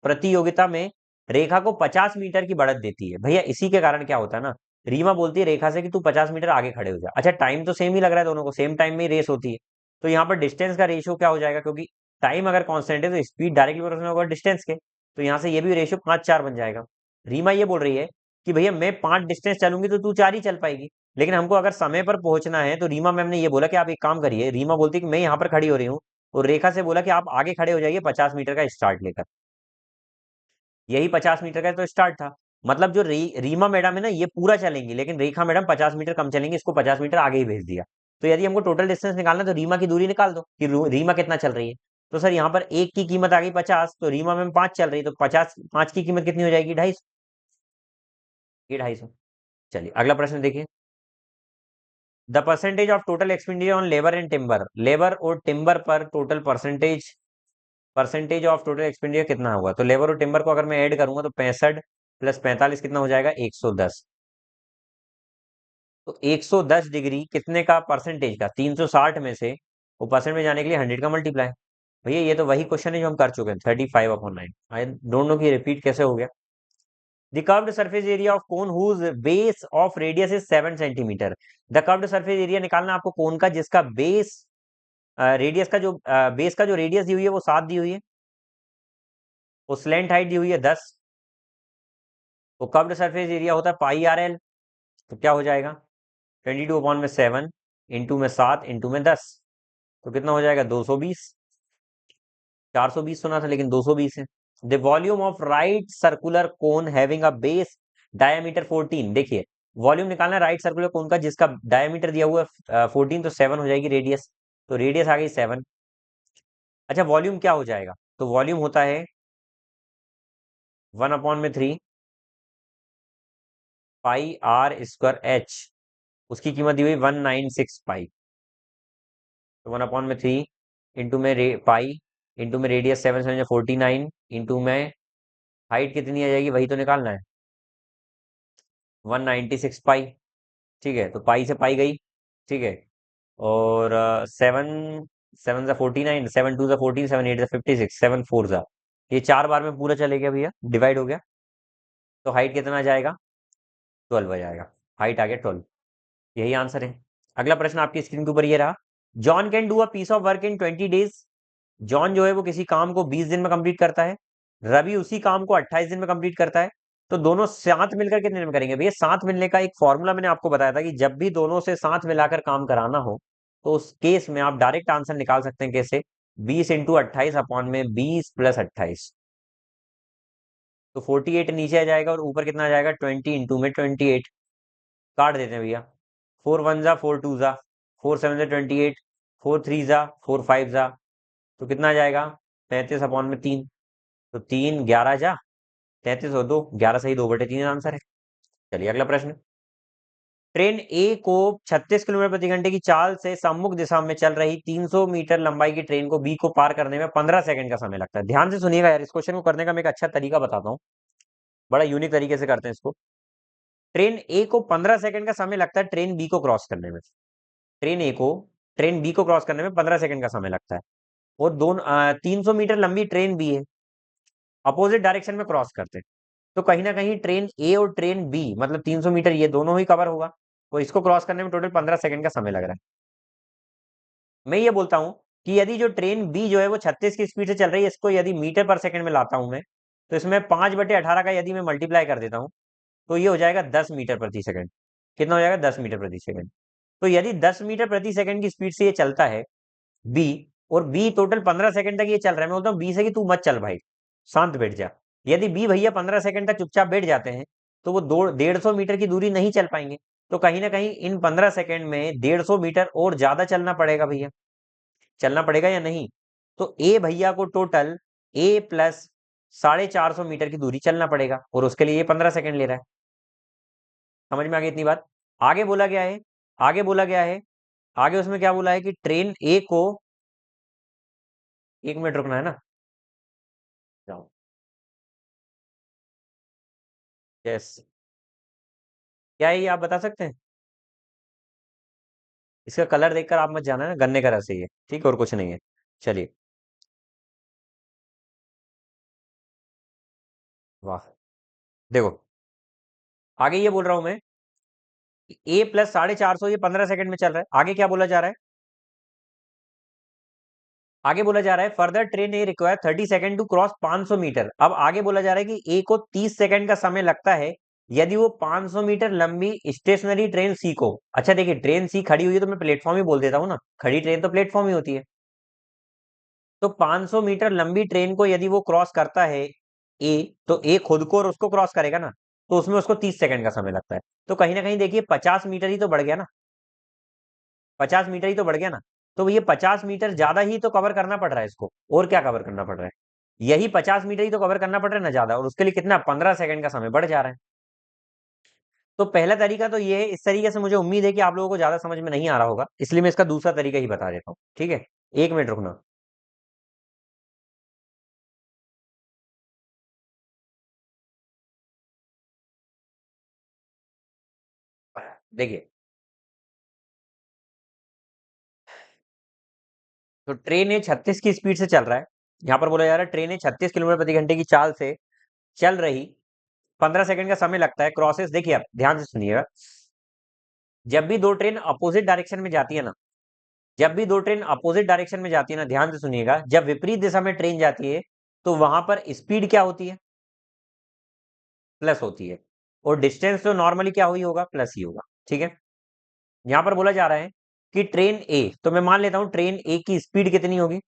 प्रतियोगिता में रेखा को 50 मीटर की बढ़त देती है। भैया इसी के कारण क्या होता है ना, रीमा बोलती है रेखा से कि तू 50 मीटर आगे खड़े हो जा। अच्छा टाइम तो सेम ही लग रहा है, दोनों को सेम टाइम में ही रेस होती है, तो यहाँ पर डिस्टेंस का रेशियो क्या हो जाएगा, क्योंकि टाइम अगर कांस्टेंट है तो स्पीड डायरेक्टली प्रोपोर्शनल होगा डिस्टेंस के, तो यहाँ से ये भी रेशियो 5/4 बन जाएगा। रीमा ये बोल रही है कि भैया मैं 5 डिस्टेंस चलूंगी तो तू 4 ही चल पाएगी, लेकिन हमको अगर समय पर पहुंचना है, तो रीमा मैम ने ये बोला कि आप एक काम करिए। रीमा बोलती है कि मैं यहाँ पर खड़ी हो रही हूँ, और रेखा से बोला कि आप आगे खड़े हो जाइए 50 मीटर का स्टार्ट लेकर। यही 50 मीटर का तो स्टार्ट था, मतलब जो रीमा मैडम है ना ये पूरा चलेंगी, लेकिन रेखा मैडम 50 मीटर कम चलेंगी, इसको 50 मीटर आगे ही भेज दिया। तो यदि हमको टोटल डिस्टेंस निकालना है, तो रीमा की दूरी निकाल दो कि रीमा कितना चल रही है। तो सर यहाँ पर एक की कीमत आ गई 50, तो रीमा मैम 5 चल रही है, तो 50 5 की कीमत कितनी हो जाएगी, 250। ये 250। चलिए अगला प्रश्न देखिए। The percentage of total expenditure on labour and timber, labour और टिम्बर पर total percentage, percentage of total expenditure कितना हुआ। तो लेबर और टिम्बर को अगर मैं ऐड करूंगा तो 65 + 45 कितना हो जाएगा, 110। तो 110 डिग्री कितने का, परसेंटेज का, 360 में से, वो परसेंट में जाने के लिए 100 का मल्टीप्लाई। भैया ये तो वही क्वेश्चन है जो हम कर चुके हैं, 35/9। आई डोंट नो कि रिपीट कैसे हो गया। The curved surface area of cone whose base of radius is 7 centimetre. The curved surface area निकालना आपको कोन का जिसका बेस, रेडियस का जो बेस का जो रेडियस दी हुई है वो 7 दी हुई है, वो स्लैंट हाइट दी हुई है 10। वो कर्व्ड सरफेस एरिया होता है πRL। तो क्या हो जाएगा, 22/7 इंटू में 7 इंटू में 10, तो कितना हो जाएगा 220। 420 सुना था लेकिन 220 है। The volume of right circular cone having a base diameter 14। देखिए वॉल्यूम निकालना है राइट सर्कुलर कोन का जिसका डायमीटर दिया हुआ है 14, तो 7 हो जाएगी रेडियस, तो रेडियस आ गई 7। अच्छा वॉल्यूम क्या हो जाएगा, तो वॉल्यूम होता है 1/3 πr²h, उसकी कीमत दी हुई 196 पाई, तो 1/3 इंटू में पाई इंटू में रेडियस 7 7 49 इंटू में हाइट कितनी आ जाएगी वही तो निकालना है, 196 पाई। ठीक है, तो पाई से पाई गई। ठीक है, और 7 7 ज़ा 49, 7 2 ज़ा 14, 7 8 ज़ा 56, 7 4 ज़ा, ये 4 बार में पूरा चले गया भैया, डिवाइड हो गया। तो हाइट कितना आ जाएगा, 12 आ जाएगा। हाइट आ गया 12। यही आंसर है। अगला प्रश्न आपकी स्क्रीन के ऊपर ये रहा। John can do a piece of work in 20 days. John जो है वो किसी काम को 20 दिन में कंप्लीट करता है, रवि उसी काम को 28 दिन में कंप्लीट करता है, तो दोनों साथ मिलकर कितने दिन में करेंगे। भैया साथ मिलने का एक फॉर्मूला मैंने आपको बताया था कि जब भी दोनों से साथ मिलाकर काम कराना हो, तो उस केस में आप डायरेक्ट आंसर निकाल सकते हैं कैसे, 20 × 28 अपॉन में 20 + 28, तो 48 नीचे आ जाएगा और ऊपर कितना आ जाएगा 20 इंटू में 28। काट देते हैं भैया, 4 1 ज़ा 4 2 ज़ा, 4 7 ज़ा 28, 4 3 ज़ा 4 5 ज़ा, तो कितना आ जाएगा 35/3। तो 3 11 जा 33 और 2 11 सही, 2/3 आंसर है। चलिए अगला प्रश्न। ट्रेन ए को 36 किलोमीटर प्रति घंटे की चाल से सम्मुख दिशा में चल रही 300 मीटर लंबाई की ट्रेन को बी को पार करने में 15 सेकंड का समय लगता है। ध्यान से सुनिएगा यार, इस क्वेश्चन को करने का मैं एक अच्छा तरीका बताता हूँ, बड़ा यूनिक तरीके से करते हैं इसको। ट्रेन ए को 15 सेकंड का समय लगता है ट्रेन बी को क्रॉस करने में। ट्रेन ए को ट्रेन बी को क्रॉस करने में 15 सेकंड का समय लगता है, और दोनों 300 मीटर लंबी ट्रेन बी है, अपोजिट डायरेक्शन में क्रॉस करते हैं, तो कहीं ना कहीं ट्रेन ए और ट्रेन बी मतलब 300 मीटर ये दोनों ही कवर होगा, तो इसको क्रॉस करने में टोटल 15 सेकंड का समय लग रहा है। मैं ये बोलता हूँ कि यदि जो ट्रेन बी जो है वो 36 की स्पीड से चल रही है, इसको यदि मीटर पर सेकंड में लाता हूं मैं, तो इसमें 5/18 का यदि मैं मल्टीप्लाई कर देता हूँ, तो ये हो जाएगा 10 मीटर प्रति सेकंड। कितना हो जाएगा? 10 मीटर प्रति सेकंड। तो यदि 10 मीटर प्रति सेकंड की स्पीड से ये चलता है बी, और बी टोटल 15 सेकंड तक ये चल रहा है, मैं बोलता हूँ बी से कि तू मत चल भाई, शांत बैठ जा। यदि बी भैया 15 सेकंड तक चुपचाप बैठ जाते हैं, तो वो 150 मीटर की दूरी नहीं चल पाएंगे। तो कहीं ना कहीं इन 15 सेकंड में 150 मीटर और ज्यादा चलना पड़ेगा भैया, चलना पड़ेगा या नहीं? तो ए भैया को टोटल ए प्लस 450 मीटर की दूरी चलना पड़ेगा, और उसके लिए ये 15 सेकंड ले रहा है। समझ में आ गई इतनी बात? आगे बोला गया है, आगे बोला गया है, आगे उसमें क्या बोला है कि ट्रेन ए को, 1 मिनट रुकना है ना, जाओ। यस, क्या है ये आप बता सकते हैं? इसका कलर देखकर आप मत जाना, ना गन्ने का रस है ये, ठीक, और कुछ नहीं है। चलिए, वाह। देखो, आगे ये बोल रहा हूं मैं, ए प्लस 450 ये 15 सेकंड में चल रहा है। आगे क्या बोला जा रहा है? आगे बोला जा रहा है further train A require 30 second to cross 500 metre. अब आगे बोला जा रहा है कि ए को 30 सेकंड का समय लगता है यदि वो 500 मीटर लंबी स्टेशनरी ट्रेन सी को, अच्छा देखिए, ट्रेन सी खड़ी हुई है तो मैं प्लेटफॉर्म ही बोल देता हूँ ना, खड़ी ट्रेन तो प्लेटफॉर्म ही होती है। तो 500 मीटर लंबी ट्रेन को यदि वो क्रॉस करता है ए, तो ए खुद को और उसको क्रॉस करेगा ना, तो उसमें उसको 30 सेकंड का समय लगता है। तो कहीं ना कहीं देखिए 50 मीटर ही तो बढ़ गया ना, 50 मीटर ही तो बढ़ गया ना। तो ये 50 मीटर ज्यादा ही तो कवर करना पड़ रहा है इसको, और क्या कवर करना पड़ रहा है? यही 50 मीटर ही तो कवर करना पड़ रहा है ना ज्यादा, और उसके लिए कितना, 15 सेकंड का समय बढ़ जा रहा है। तो पहला तरीका तो ये है, इस तरीके से मुझे उम्मीद है कि आप लोगों को ज्यादा समझ में नहीं आ रहा होगा, इसलिए मैं इसका दूसरा तरीका ही बता देता हूँ, ठीक है? 1 मिनट रुकना। देखिए, तो ट्रेन ए 36 की स्पीड से चल रहा है, यहां पर बोला जा रहा है ट्रेन ए 36 किलोमीटर प्रति घंटे की चाल से चल रही, 15 सेकंड का समय लगता है क्रॉसेस। देखिए, आप ध्यान से सुनिएगा, जब भी दो ट्रेन अपोजिट डायरेक्शन में जाती है ना, जब भी दो ट्रेन अपोजिट डायरेक्शन में जाती है ना, ध्यान से सुनिएगा, जब विपरीत दिशा में ट्रेन जाती है, तो वहां पर स्पीड क्या होती है? प्लस होती है। और डिस्टेंस तो नॉर्मली क्या हुई होगा? प्लस ही होगा, ठीक है? यहां पर बोला जा रहा है कि ट्रेन ए, तो मैं मान लेता हूं ट्रेन ए की स्पीड कितनी होगी?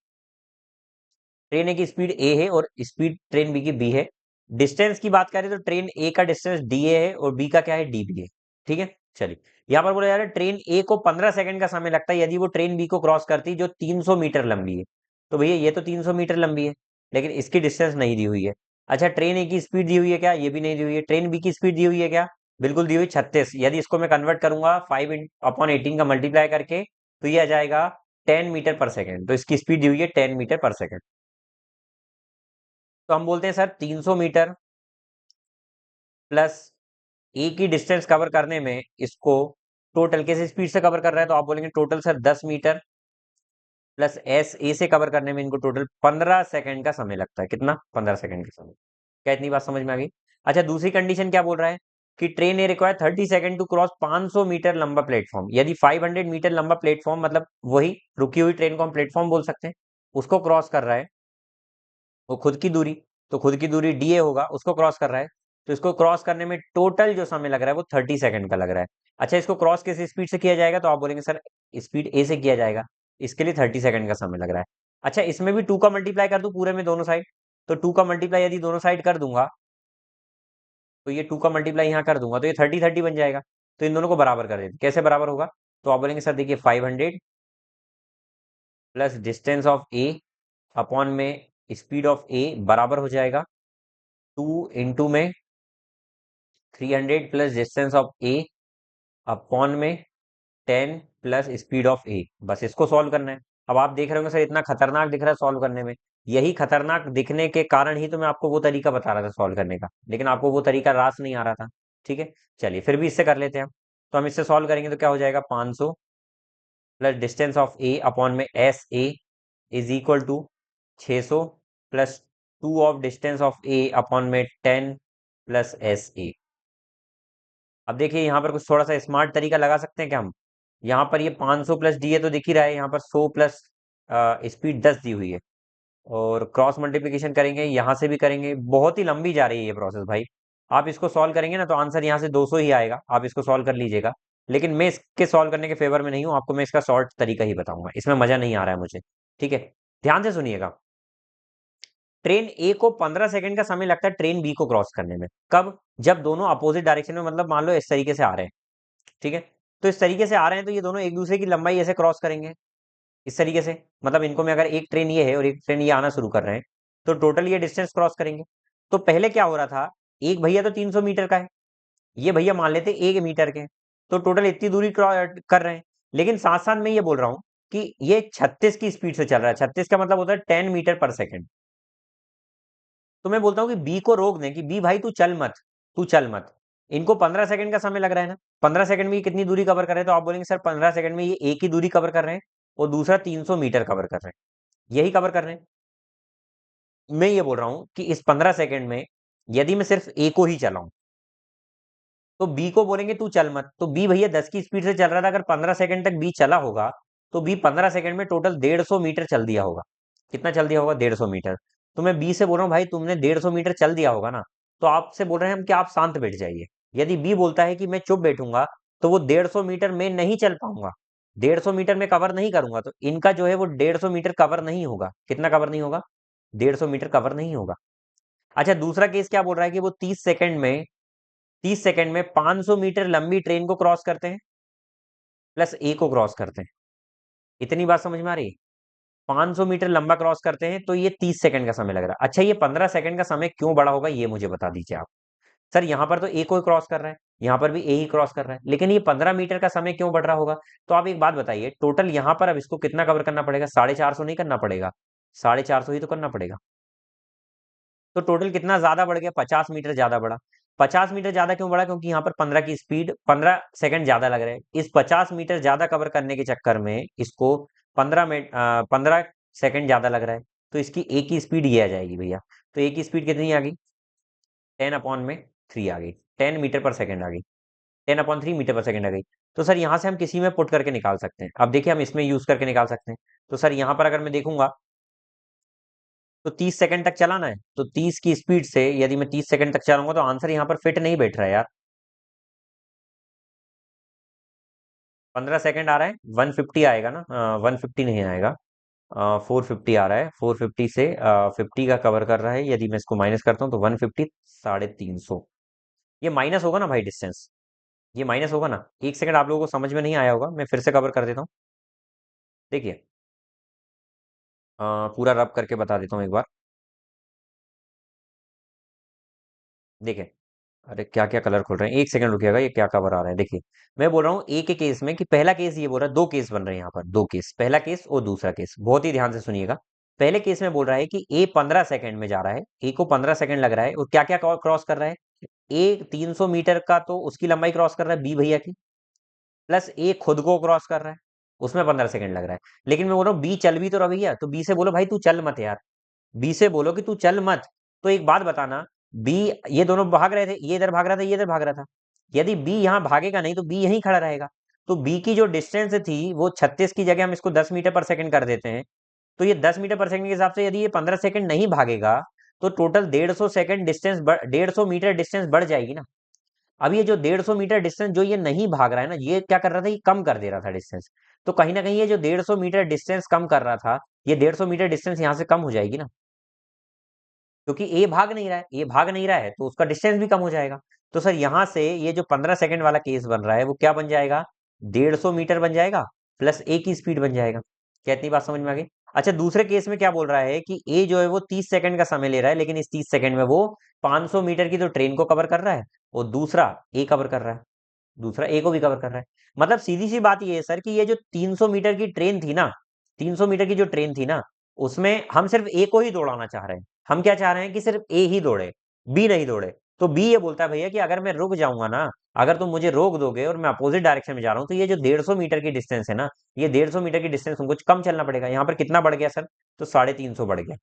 ट्रेन ए की स्पीड ए है और स्पीड ट्रेन बी की बी है। डिस्टेंस की बात करें तो ट्रेन ए का डिस्टेंस डी ए है और बी का क्या है? डी बी है, ठीक है? चलिए, यहां पर बोला जा रहा है ट्रेन ए को 15 सेकंड का समय लगता है यदि वो ट्रेन बी को क्रॉस करती जो 300 मीटर लंबी है। तो भैया ये तो 300 मीटर लंबी है, लेकिन इसकी डिस्टेंस नहीं दी हुई है। अच्छा, ट्रेन ए की स्पीड दी हुई है क्या? ये भी नहीं दी हुई है। ट्रेन बी की स्पीड दी हुई है क्या? बिल्कुल दी हुई, 36। यदि इसको मैं कन्वर्ट करूंगा 5/18 का मल्टीप्लाई करके, तो ये आ जाएगा 10 मीटर पर सेकंड। तो इसकी स्पीड दी हुई है 10 मीटर पर सेकंड। तो हम बोलते हैं सर 300 मीटर प्लस ए की डिस्टेंस कवर करने में इसको टोटल किस स्पीड से कवर कर रहा है? तो आप बोलेंगे total sir 10 metre plus S A से कवर करने में इनको टोटल 15 सेकंड का समय लगता है। कितना? 15 सेकंड का समय। क्या इतनी बात समझ में आ गई? अच्छा, दूसरी कंडीशन क्या बोल रहा है कि train A require 30 second to cross 500 metre लंबा प्लेटफॉर्म। यदि 500 मीटर लंबा प्लेटफॉर्म, मतलब वही रुकी हुई ट्रेन को हम प्लेटफॉर्म बोल सकते हैं, उसको क्रॉस कर रहा है, वो खुद की दूरी, तो खुद की दूरी डी ए होगा, उसको क्रॉस कर रहा है, तो इसको क्रॉस करने में टोटल जो समय लग रहा है वो 30 सेकंड का लग रहा है। अच्छा, इसको क्रॉस किस स्पीड से किया जाएगा? तो आप बोलेंगे सर स्पीड ए से किया जाएगा, इसके लिए 30 सेकंड का समय लग रहा है। अच्छा, इसमें भी 2 का मल्टीप्लाई कर दूं पूरे में दोनों साइड, तो 2 का मल्टीप्लाई यदि दोनों साइड कर दूंगा, तो ये 2 का मल्टीप्लाई यहाँ कर दूंगा, तो ये 30-30 बन जाएगा। तो इन दोनों को बराबर कर देते, कैसे बराबर होगा? तो आप बोलेंगे सर देखिए 500 plus distance of A upon में स्पीड ऑफ ए बराबर हो जाएगा 2 में 300 plus distance of A upon में 10 प्लस स्पीड ऑफ ए। बस इसको सॉल्व करना है। अब आप देख रहे होंगे सर इतना खतरनाक दिख रहा है सॉल्व करने में, यही खतरनाक दिखने के कारण ही तो मैं आपको वो तरीका बता रहा था सॉल्व करने का, लेकिन आपको वो तरीका रास नहीं आ रहा था, ठीक है? चलिए, फिर भी इससे कर लेते हैं हम। तो हम इससे सॉल्व करेंगे तो क्या हो जाएगा? 500 plus distance of A upon में S A is equal to 600 plus 2 of distance of A upon में 10 प्लस एस ए। अब देखिए यहाँ पर कुछ थोड़ा सा स्मार्ट तरीका लगा सकते हैं क्या हम? यहाँ पर ये 500 प्लस डी है तो दिख ही रहा है, यहाँ पर 100 प्लस स्पीड 10 दी हुई है। और क्रॉस मल्टीप्लिकेशन करेंगे, यहाँ से भी करेंगे, बहुत ही लंबी जा रही है ये प्रोसेस भाई। आप इसको सॉल्व करेंगे ना तो आंसर यहाँ से 200 ही आएगा, आप इसको सॉल्व कर लीजिएगा। लेकिन मैं इसके सॉल्व करने के फेवर में नहीं हूँ, आपको मैं इसका शॉर्ट तरीका ही बताऊंगा, इसमें मजा नहीं आ रहा है मुझे। ठीक है, ध्यान से सुनिएगा। ट्रेन ए को 15 सेकंड का समय लगता है ट्रेन बी को क्रॉस करने में। कब? जब दोनों अपोजिट डायरेक्शन में, मतलब मान लो इस तरीके से आ रहे हैं। ठीक है, तो इस तरीके से आ रहे हैं तो ये दोनों एक दूसरे की लंबाई ऐसे क्रॉस करेंगे, इस तरीके से। मतलब इनको में अगर एक ट्रेन ये है और एक ट्रेन ये आना शुरू कर रहे हैं, तो टोटल ये डिस्टेंस क्रॉस करेंगे। तो पहले क्या हो रहा था, एक भैया तो 300 मीटर का है, ये भैया मान लेते 1 मीटर के, तो टोटल इतनी दूरी कर रहे हैं। लेकिन साथ साथ मैं ये बोल रहा हूँ कि ये 36 की स्पीड से चल रहा है। 36 का मतलब होता है 10 मीटर पर सेकेंड। तो मैं बोलता हूँ कि बी को रोक दें कि बी भाई तू चल मत, तू चल मत। इनको 15 सेकंड का समय लग रहा है ना, 15 सेकंड में ये कितनी दूरी कवर कर रहे हैं? तो आप बोलेंगे सर 15 सेकंड में ये एक ही दूरी कवर कर रहे हैं और दूसरा 300 मीटर कवर कर रहे हैं, यही कवर कर रहे हैं। मैं ये बोल रहा हूं कि इस 15 सेकंड में यदि मैं सिर्फ ए को ही चलाऊं तो बी को बोलेंगे तू चल मत। तो बी भैया 10 की स्पीड से चल रहा था, अगर 15 सेकंड तक बी चला होगा तो बी 15 सेकंड में टोटल 150 मीटर चल दिया होगा। कितना चल दिया होगा? 150 मीटर। तो मैं बी से बोल रहा हूँ भाई तुमने 150 मीटर चल दिया होगा ना, तो आपसे बोल रहे हैं हम कि आप शांत बैठ जाइए। यदि बी बोलता है कि मैं चुप बैठूंगा तो वो 150 मीटर में नहीं चल पाऊंगा, 150 मीटर में कवर नहीं करूंगा, तो इनका जो है वो 150 मीटर कवर नहीं होगा। कितना कवर नहीं होगा? 150 मीटर कवर नहीं होगा। अच्छा, दूसरा केस क्या बोल रहा है कि वो 30 सेकंड में 500 मीटर लंबी ट्रेन को क्रॉस करते हैं प्लस ए को क्रॉस करते हैं। इतनी बात समझ में आ रही है? 500 मीटर लंबा क्रॉस करते हैं तो ये 30 सेकंड का समय लग रहा है। अच्छा, ये 15 सेकंड का समय क्यों बड़ा होगा ये मुझे बता दीजिए आप। सर यहाँ पर तो ए को क्रॉस कर रहा है, यहाँ पर भी ए ही क्रॉस कर रहा है, लेकिन ये 15 मीटर का समय क्यों बढ़ रहा होगा? तो आप एक बात बताइए, टोटल यहाँ पर अब इसको कितना कवर करना पड़ेगा? 450 नहीं करना पड़ेगा, 450 ही तो करना पड़ेगा। तो टोटल कितना ज्यादा बढ़ गया? 50 मीटर ज्यादा बढ़ा। 50 मीटर ज्यादा क्यों बढ़ा? क्योंकि यहाँ पर 15 की स्पीड, 15 सेकंड ज्यादा लग रहे हैं। इस 50 मीटर ज्यादा कवर करने के चक्कर में इसको 15 सेकंड ज्यादा लग रहा है, तो इसकी ए की स्पीड ये आ जाएगी भैया। तो ए की स्पीड कितनी आ गई? 10/3 आ गई, 10 मीटर पर सेकंड आ गई, 10/3 मीटर पर सेकंड आ गई। तो सर यहाँ से हम किसी में पुट करके निकाल सकते हैं। अब देखिए हम इसमें यूज करके निकाल सकते हैं। तो सर यहाँ पर अगर मैं देखूंगा तो 30 सेकंड तक चलाना है, तो 30 की स्पीड से यदि मैं 30 सेकंड तक चलाऊंगा तो आंसर यहाँ पर फिट नहीं बैठ रहा है यार। 15 सेकंड आ रहा है, 150 आएगा ना? 150 नहीं आएगा, 450 आ रहा है। 450 से 50 का कवर कर रहा है, यदि मैं इसको माइनस करता हूँ तो 150, 350। ये माइनस होगा ना भाई डिस्टेंस, ये माइनस होगा ना। एक सेकंड, आप लोगों को समझ में नहीं आया होगा, मैं फिर से कवर कर देता हूँ। देखिए, पूरा रब करके बता देता हूँ एक बार। देखिए, अरे क्या क्या कलर खोल रहे हैं, एक सेकंड रुकिएगा, ये क्या कवर आ रहा है देखिए। मैं बोल रहा हूँ ए के केस में कि पहला केस ये बोल रहा है, दो केस बन रहे हैं यहाँ पर, दो केस, पहला केस और दूसरा केस, बहुत ही ध्यान से सुनिएगा। पहले केस में बोल रहा है कि ए 15 सेकंड में जा रहा है, ए को 15 सेकंड लग रहा है, और क्या क्या क्रॉस कर रहा है? ए 300 मीटर का तो उसकी लंबाई क्रॉस कर रहा है बी भैया की, प्लस ए खुद को क्रॉस कर रहा है, उसमें 15 सेकंड लग रहा है। लेकिन मैं बोल रहा हूँ बी चल भी तो रहा भैया, तो बी से बोलो भाई तू चल मत यार, बी से बोलो कि तू चल मत। तो एक बात बताना, बी, ये दोनों भाग रहे थे, ये इधर भाग रहा था, ये इधर भाग रहा था, यदि बी यहाँ भागेगा नहीं तो बी यहीं खड़ा रहेगा। तो बी की जो डिस्टेंस थी वो 36 की जगह हम इसको 10 मीटर पर सेकंड कर देते हैं। तो ये 10 मीटर पर सेकंड के हिसाब से यदि ये 15 सेकंड नहीं भागेगा तो total 150 second distance, 150 metre distance बढ़ जाएगी ना। अब ये जो 150 मीटर डिस्टेंस जो ये नहीं भाग रहा है ना, ये क्या कर रहा था, ये कम कर दे रहा था डिस्टेंस। तो कहीं ना कहीं ये जो 150 मीटर डिस्टेंस कम कर रहा था, ये 150 मीटर डिस्टेंस यहाँ से कम हो जाएगी ना, क्योंकि ए भाग नहीं रहा है, ए भाग नहीं रहा है तो उसका डिस्टेंस भी कम हो जाएगा। तो सर यहाँ से ये जो 15 सेकंड वाला केस बन रहा है वो क्या बन जाएगा? 150 मीटर बन जाएगा प्लस ए की स्पीड बन जाएगा। क्या इतनी बात समझ में आ गई? अच्छा, दूसरे केस में क्या बोल रहा है कि ए जो है वो 30 सेकंड का समय ले रहा है, लेकिन इस 30 सेकंड में वो 500 मीटर की तो ट्रेन को कवर कर रहा है और दूसरा ए कवर कर रहा है, दूसरा ए को भी कवर कर रहा है। मतलब सीधी सी बात ये है सर कि ये जो 300 मीटर की ट्रेन थी ना, 300 मीटर की जो ट्रेन थी ना, उसमें हम सिर्फ ए को ही दौड़ाना चाह रहे हैं। हम क्या चाह रहे हैं कि सिर्फ ए ही दौड़े, बी नहीं दौड़े। तो बी ये बोलता है भैया कि अगर मैं रुक जाऊंगा ना, अगर तुम मुझे रोक दोगे और मैं अपोजिट डायरेक्शन में जा रहा हूँ, तो ये जो 150 मीटर की डिस्टेंस है ना, ये 150 मीटर की डिस्टेंस तुमको कम चलना पड़ेगा। यहाँ पर कितना बढ़ गया सर? तो 350 बढ़ गया।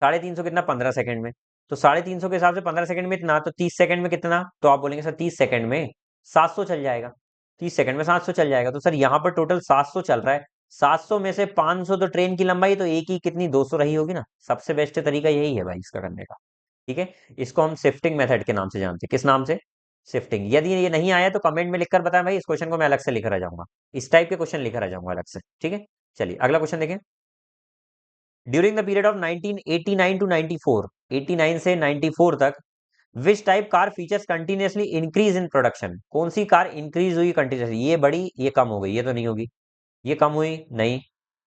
350 कितना? 15 सेकंड में। तो 350 के हिसाब से 15 सेकंड में इतना, तो 30 सेकंड में कितना? तो आप बोलेंगे सर 30 सेकंड में 700 चल जाएगा। 30 सेकंड में 700 चल जाएगा। तो सर यहाँ पर टोटल 700 चल रहा है, 700 में से 500 तो ट्रेन की लंबाई, तो एक ही कितनी 200 रही होगी ना। सबसे बेस्ट तरीका यही है भाई इसका करने का। ठीक है, इसको हम शिफ्टिंग मेथड के नाम से जानते हैं। किस नाम से? शिफ्टिंग। यदि ये नहीं आया तो कमेंट में लिखकर बताएं भाई, इस क्वेश्चन को मैं अलग से लिख रह जाऊंगा, इस टाइप के क्वेश्चन लिख रह जाऊंगा अलग से। ठीक है, चलिए अगला क्वेश्चन देखें। During the period of 1989 to 94, 89 से 94 तक, which type car features continuously increase in production? कौन सी कार इंक्रीज हुई कंटिन्यूसली? ये बढ़ी, ये कम हो गई, ये तो नहीं होगी। ये कम हुई, नहीं।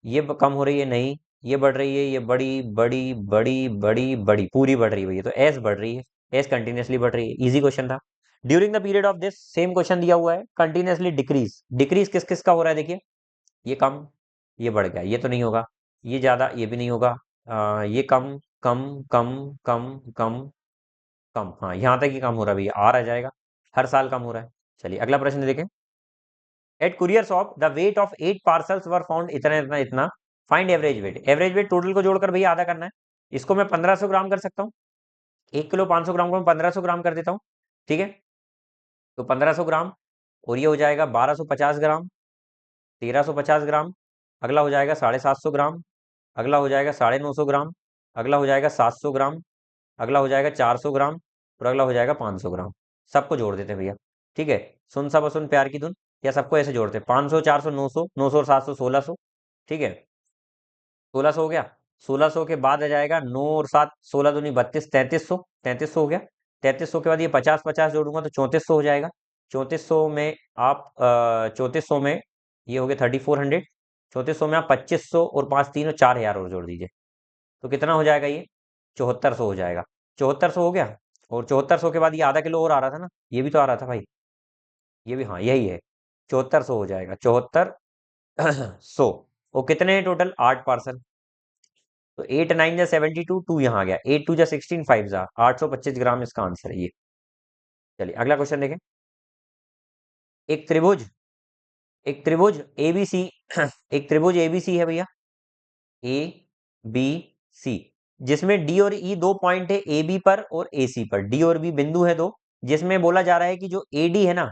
ये कम हो रही है, नहीं। ये बढ़ रही है, ये बड़ी बड़ी बड़ी बड़ी बड़ी पूरी बढ़ रही है भैया। तो एस बढ़ रही है, एस कंटिन्यूसली बढ़ रही है। इजी क्वेश्चन था। During the period of this, same question दिया हुआ है, कंटिन्यूसली डिक्रीज। डिक्रीज किस किस का हो रहा है देखिए, ये कम, ये बढ़ गया, ये तो नहीं होगा। ये ज्यादा, ये भी नहीं होगा। ये कम, कम, कम, कम, कम, कम, हाँ यहाँ तक ही कम हो रहा है भैया, आर आ जाएगा। हर साल कम हो रहा है। चलिए अगला प्रश्न देखें। At courier shop the weight of 8 parcels were found, इतना इतना इतना। Find average weight. Average weight total को जोड़कर भैया आधा करना है। इसको मैं 1500 ग्राम कर सकता हूँ। 1 किलो 500 ग्राम को मैं 1500 ग्राम कर देता हूँ। ठीक है, तो 1500 ग्राम, और ये हो जाएगा 1250 ग्राम, 1350 ग्राम। अगला हो जाएगा 750 ग्राम। अगला हो जाएगा 950 ग्राम। अगला हो जाएगा 700 ग्राम। अगला हो जाएगा 400 ग्राम। और अगला हो जाएगा 500 ग्राम। सबको जोड़ देते हैं भैया। ठीक है, सुन सा बसुन प्यार की धुन, या सबको ऐसे जोड़ते हैं। 500, 400, 900, 900 और 700, 1600। ठीक है, 1600 हो गया। 1600 के बाद आ जाएगा 9 और 7, 16 दूनी 32, 3300। 3300 हो गया। 3300 के बाद ये 50 50 जोड़ूंगा तो 3400 हो जाएगा। 3400 में आप 3400 में ये हो गया 3400। 3400 में आप 2500 और 5 3 और 4000 और जोड़ दीजिए, तो कितना हो जाएगा ये? 7400 हो जाएगा। 7400 हो गया। और 7400 के बाद ये आधा किलो और आ रहा था ना, ये भी तो आ रहा था भाई, ये भी, हाँ यही है। 7400 हो जाएगा, 7400। वो कितने हैं टोटल? 8 पार्सल। तो 8 9 जा 72, 2 यहाँ आ गया, 8 2 जा 16, 5 जा 825 ग्राम, इसका आंसर है ये। चलिए अगला क्वेश्चन देखें। एक त्रिभुज, एक त्रिभुज एबीसी एक त्रिभुज एबीसी है भैया, ए बी सी, जिसमें डी और ई दो पॉइंट है, ए बी पर और ए सी पर। डी और बी बिंदु है दो, जिसमें बोला जा रहा है कि जो एडी है ना,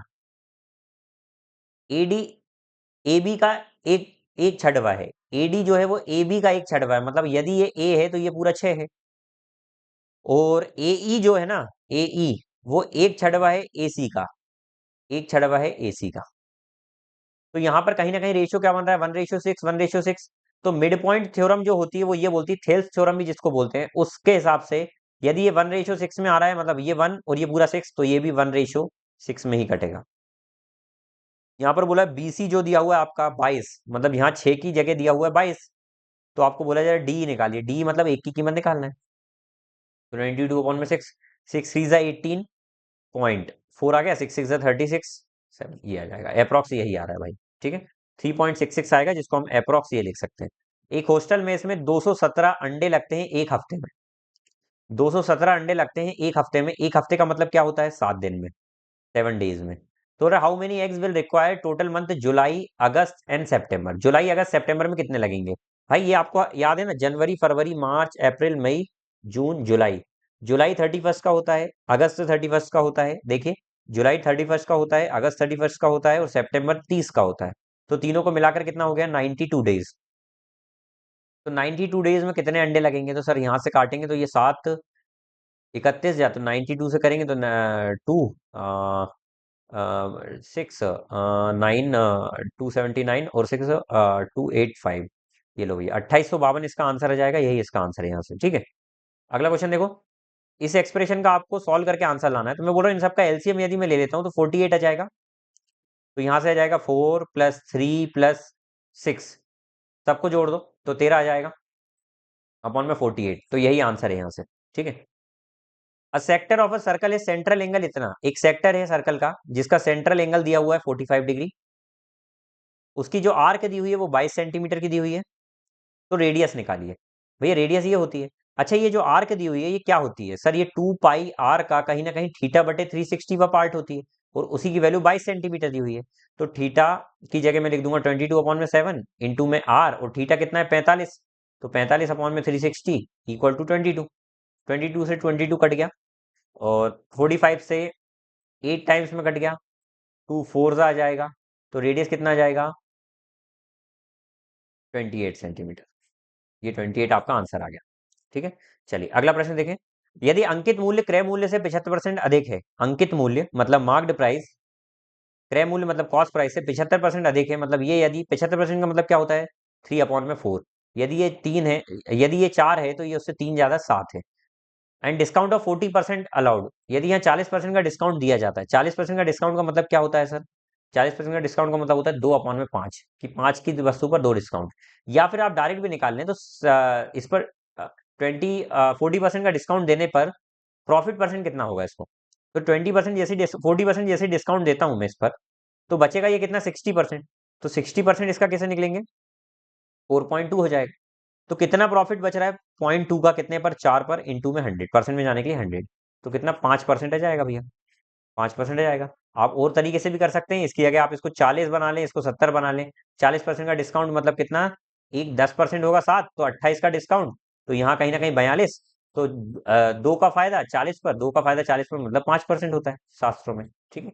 एडी, ए बी का एक एक छठवा है। एडी जो है वो ए बी का एक छठवा है, मतलब यदि ये ए है तो ये पूरा 6 है। और ए ई जो है ना, ए ई, वो एक छठवा है ए सी का, एक छठवा है ए सी का। तो यहाँ पर कहीं ना कहीं रेशियो क्या बन रहा है? 1:6, 1:6। तो मिड पॉइंट थ्योरम जो होती है वो ये बोलती है, थेल्स थ्योरम भी जिसको बोलते हैं, उसके हिसाब से यदि ये 1:6 में आ रहा है, मतलब ये 1 और ये पूरा 6, तो ये भी 1:6 में ही कटेगा। यहाँ पर बोला बीसी जो दिया हुआ है आपका 22, मतलब यहाँ 6 की जगह दिया हुआ है 22, तो आपको बोला जाए डी निकालिए। डी मतलब एक की कीमत निकालना है। तो 92 में 6, 6 3 8.4 आ गया, 6 6 36, 7, ये आ जाएगा अप्रॉक्स, यही आ रहा है भाई। ठीक है, 3.66 आएगा, जिसको हम अप्रॉक्स ये लिख सकते हैं। एक हॉस्टल में इसमें 217 अंडे लगते हैं एक हफ्ते में। 217 अंडे लगते हैं एक हफ्ते में। एक हफ्ते का मतलब क्या होता है? 7 दिन में, 7 डेज में। तो how many eggs will require total month July August and September? जुलाई अगस्त सितंबर में कितने लगेंगे भाई? ये आपको याद है ना, जनवरी फरवरी मार्च अप्रैल मई जून जुलाई। जुलाई 31 का होता है, अगस्त 31 का होता है। देखिए, जुलाई 31 का होता है, अगस्त 31 का होता है, और सितंबर 30 का होता है। तो तीनों को मिलाकर कितना हो गया? 92 डेज। तो 92 डेज में कितने अंडे लगेंगे? तो सर यहाँ से काटेंगे तो ये 7 31, या तो 92 से करेंगे तो 2 6 9 279 और 6 285। ये लो भैया 2852 इसका आंसर आ जाएगा, यही इसका आंसर है यहाँ से। ठीक है, अगला क्वेश्चन देखो। इस एक्सप्रेशन का आपको सॉल्व करके आंसर लाना है। तो मैं बोल रहा हूँ इन सबका एलसीएम यदि मैं ले लेता हूँ तो 48 आ जाएगा। तो यहाँ से आ जाएगा 4 + 3 + 6, सबको जोड़ दो तो 13 आ जाएगा अपॉन में 48। तो यही आंसर है यहाँ से। ठीक है, a sector of a circle है सेंट्रल एंगल इतना, एक सेक्टर है सर्कल का जिसका सेंट्रल एंगल दिया हुआ है 45 डिग्री। उसकी जो आर्क दी हुई है वो 22 सेंटीमीटर की दी हुई है। तो रेडियस निकालिए। भैया रेडियस ये होती है। अच्छा, ये जो आर्क दी हुई है ये क्या होती है? सर ये 2 पाई आर का कहीं ना कहीं थीटा बटे 360 का पार्ट होती है, और उसी की वैल्यू 22 सेंटीमीटर दी हुई है। तो थीटा की जगह मैं लिख दूंगा 22/7 इंटू में आर, और थीटा कितना है? 45। तो 45/360 इक्वल टू 22। 22 से 22 कट गया, और 45 से 8 टाइम्स में कट गया, 2 4 आ जाएगा, तो रेडियस कितना आ जाएगा? 28 सेंटीमीटर। ये 28 आपका आंसर आ गया। ठीक है, चलिए अगला प्रश्न देखें। यदि अंकित मूल्य क्रय मूल्य से 75% अधिक है, अंकित मूल्य मतलब मार्क्ड प्राइस, क्रय मूल्य मतलब कॉस्ट प्राइस से 75% अधिक है, मतलब ये यदि 75% का मतलब क्या होता है? 3/4। यदि ये 3 है, यदि ये 4 है तो ये उससे 3 ज्यादा 7 है। एंड डिस्काउंट ऑफ 40% अलाउड, यदि यहाँ 40% का डिस्काउंट दिया जाता है। 40% का डिस्काउंट का मतलब क्या होता है सर? 40% का डिस्काउंट का मतलब होता है 2/5 कि 5 की वस्तु पर 2 डिस्काउंट। या फिर आप डायरेक्ट भी निकाल लें तो इस पर 40% का डिस्काउंट देने पर प्रॉफिट परसेंट कितना होगा इसको? तो 20% जैसे 40% जैसे डिस्काउंट देता हूं मैं इस पर, तो बचेगा ये कितना? 60%। तो 60% इसका कैसे निकलेंगे? 4.2 हो जाएगा। तो कितना प्रॉफिट बच रहा है? 0.2 का कितने पर? 4 पर, इंटू में 100% में जाने के लिए 100। तो कितना? 5% जाएगा भैया, 5% आएगा। आप और तरीके से भी कर सकते हैं, इसकी जगह आप इसको 40 बना लें, इसको 70 बना लें। 40% का डिस्काउंट मतलब कितना? एक 10% होगा 7, तो 28 का डिस्काउंट, तो यहाँ कहीं ना कहीं 42। तो 2 का फायदा 40 पर, 2 का फायदा 40 पर मतलब 5% होता है शास्त्रों में। ठीक है,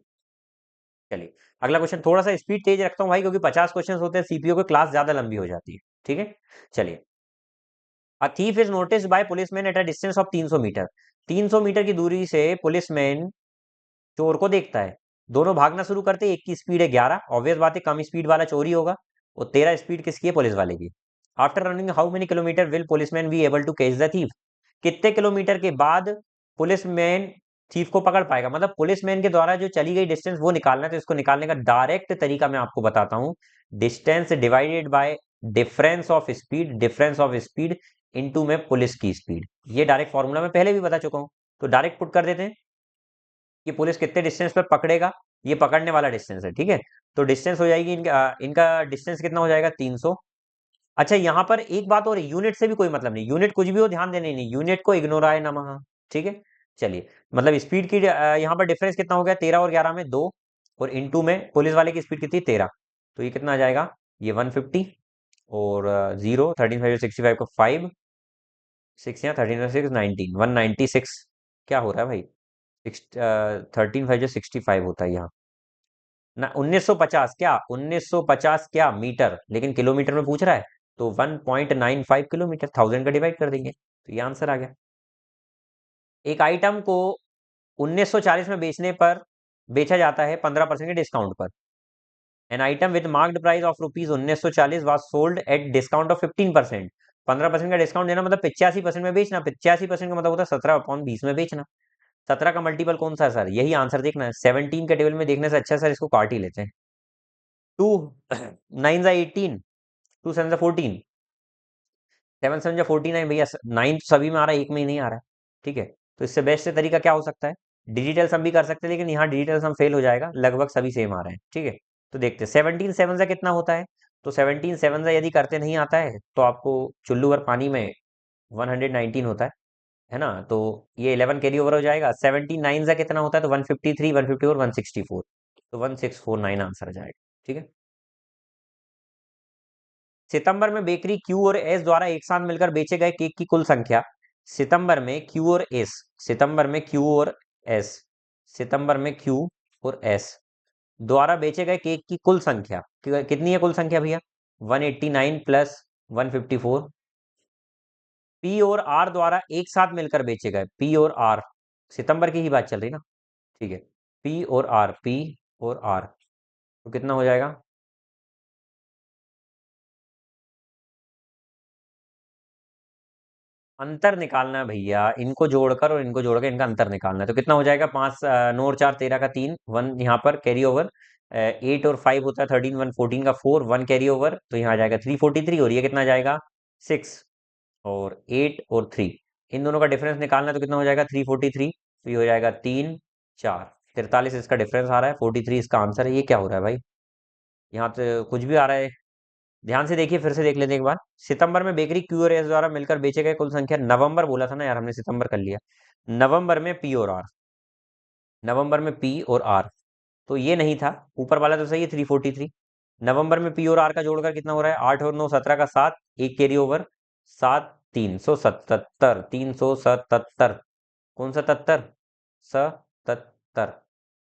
चलिए अगला क्वेश्चन। थोड़ा सा स्पीड तेज रखता हूँ भाई, क्योंकि 50 क्वेश्चन होते हैं, सीपीओ की क्लास ज्यादा लंबी हो जाती है। ठीक है, चलिए। A thief is noticed by policeman at a distance of 300 metre. 300 metre की दूरी से पुलिसमैन चोर को देखता है। दोनों भागना शुरू करते हैं। एक की स्पीड है 11, ऑब्वियस बात है कम स्पीड वाला चोरी होगा। और 13 स्पीड किसकी है? पुलिस वाले की। After running how many kilometre will policeman be able to catch the thief? कितने किलोमीटर के बाद पुलिसमैन थीफ को पकड़ पाएगा? मतलब पुलिसमैन के द्वारा जो चली गई डिस्टेंस वो निकालना है। तो इसको निकालने का डायरेक्ट तरीका मैं आपको बताता हूं। Distance divided by difference of speed, difference of speed into में पुलिस की स्पीड। ये डायरेक्ट फॉर्मूला मैं पहले भी बता चुका हूं। तो डायरेक्ट पुट कर देते हैं कि पुलिस कितने डिस्टेंस पे पकड़ेगा। ये पकड़ने वाला डिस्टेंस है, ठीक है। तो डिस्टेंस हो जाएगी इनका इनका डिस्टेंस कितना हो जाएगा? 300। अच्छा, यहाँ पर एक बात और, यूनिट से भी कोई मतलब नहीं, यूनिट कुछ भी हो ध्यान देने नहीं, यूनिट को इग्नोर आए नमः। ठीक है, चलिए। मतलब स्पीड की यहाँ पर डिफरेंस कितना हो गया? 13 और 11 में 2, और इनटू में पुलिस वाले की स्पीड कितनी? 13। तो ये कितना आ जाएगा? ये 150, और 0 13 5 65 को 5 6 या 13 6 19 196। क्या हो रहा है भाई? 13 5 65 होता है यहाँ ना। 1950 क्या? 1950 क्या मीटर, लेकिन किलोमीटर में पूछ रहा है। तो 1.95 किलोमीटर, 1000 का डिवाइड कर देंगे, तो ये आंसर आ गया। एक आइटम को 1940 में बेचने पर बेचा जाता है 15% के डिस्काउंट पर। An item with marked price of rupees 1940 was sold at discount of 15%। 15% का डिस्काउंट देना मतलब 85% में बेचना। 85% का मतलब होता है 17/20 में बेचना। 17 का मल्टीपल कौन सा है सर? यही आंसर देखना है। 17 के टेबल में देखने से अच्छा सर इसको काट ही लेते हैं। 2 9 जा 18, 2 7 जा 14, 7 7 जा 49 भैया। 9 तो सभी में आ रहा है, एक में ही नहीं आ रहा है। ठीक है, तो इससे बेस्ट तरीका क्या हो सकता है? डिजिटल सम भी कर सकते हैं, लेकिन यहाँ डिजिटल सम फेल हो जाएगा, लगभग सभी सेम आ रहे हैं। ठीक है, तो देखते हैं 17 7 जा कितना होता है। तो 17 7 जा यदि करते नहीं आता है तो आपको चुल्लू भर पानी में 119 होता है ना। तो ये 11 कैरी ओवर हो जाएगा। 17 9 जा कितना होता है? तो 153 154 164, तो 1649 आंसर आ जाएगा। ठीक है, सितंबर में बेकरी क्यू और एस द्वारा एक साथ मिलकर बेचे गए केक की कुल संख्या। सितंबर में क्यू और एस, सितंबर में क्यू और एस, सितंबर में क्यू और एस द्वारा बेचे गए केक की कुल संख्या कितनी है? कुल संख्या भैया 189 प्लस 154। पी और आर द्वारा एक साथ मिलकर बेचे गए, पी और आर, सितंबर की ही बात चल रही ना। ठीक है, पी और आर, पी और आर, तो कितना हो जाएगा? अंतर निकालना है भैया, इनको जोड़कर और इनको जोड़कर इनका अंतर निकालना है। तो कितना हो जाएगा? 5 9 और 4 13 का 3, 1 यहाँ पर कैरी ओवर। 8 और 5 होता है 13, 1 14 का 4, 1 कैरी ओवर, तो यहाँ आ जाएगा 343। और ये कितना आ जाएगा? 6। और 8 और 3, इन दोनों का डिफरेंस निकालना है, तो कितना हो जाएगा? 343। तो ये हो जाएगा 3 4 43, इसका डिफरेंस आ रहा है 43, इसका आंसर है। ये क्या हो रहा है भाई? यहाँ तो कुछ भी आ रहा है। ध्यान से देखिए, फिर से देख लेते हैं एक बार। सितंबर में बेकरी क्यू और एस द्वारा मिलकर बेचे गए कुल संख्या, नवंबर बोला था ना यार हमने, सितंबर कर लिया। नवंबर में पी और आर, नवंबर में पी और आर, तो ये नहीं था, ऊपर वाला तो सही है 343। नवंबर में पी और आर का जोड़कर कितना हो रहा है? 8 और 9 17 का 7, एक कैरी ओवर, 7 377, 377। कौन सा 77? 77।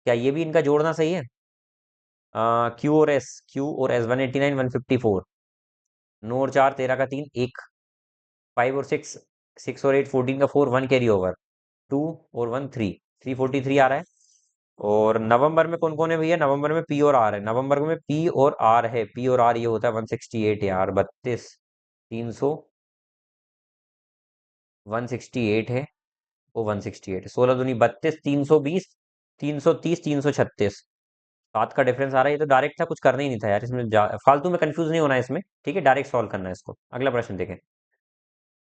क्या ये भी इनका जोड़ना सही है? क्यू और एस 189 154, 9 और 4 13 का 3 1, 5 और 6 6 और 8 14 का 4, 1 कैरी ओवर, 2 और 1 3, 343 आ रहा है। और नवंबर में कौन कौन है भैया? नवंबर में पी और आर है, नवंबर में पी और आर है, पी और आर ये होता है 168 यार, 32 300, 168 है, वो 168 है, 16 दूनी 32, 320, 330, 336, 7 का डिफरेंस आ रहा है। ये तो डायरेक्ट था, कुछ करना ही नहीं था यार इसमें, फालतू में कंफ्यूज नहीं होना है इसमें, ठीक है, डायरेक्ट सॉल्व करना है इसको। अगला प्रश्न देखें।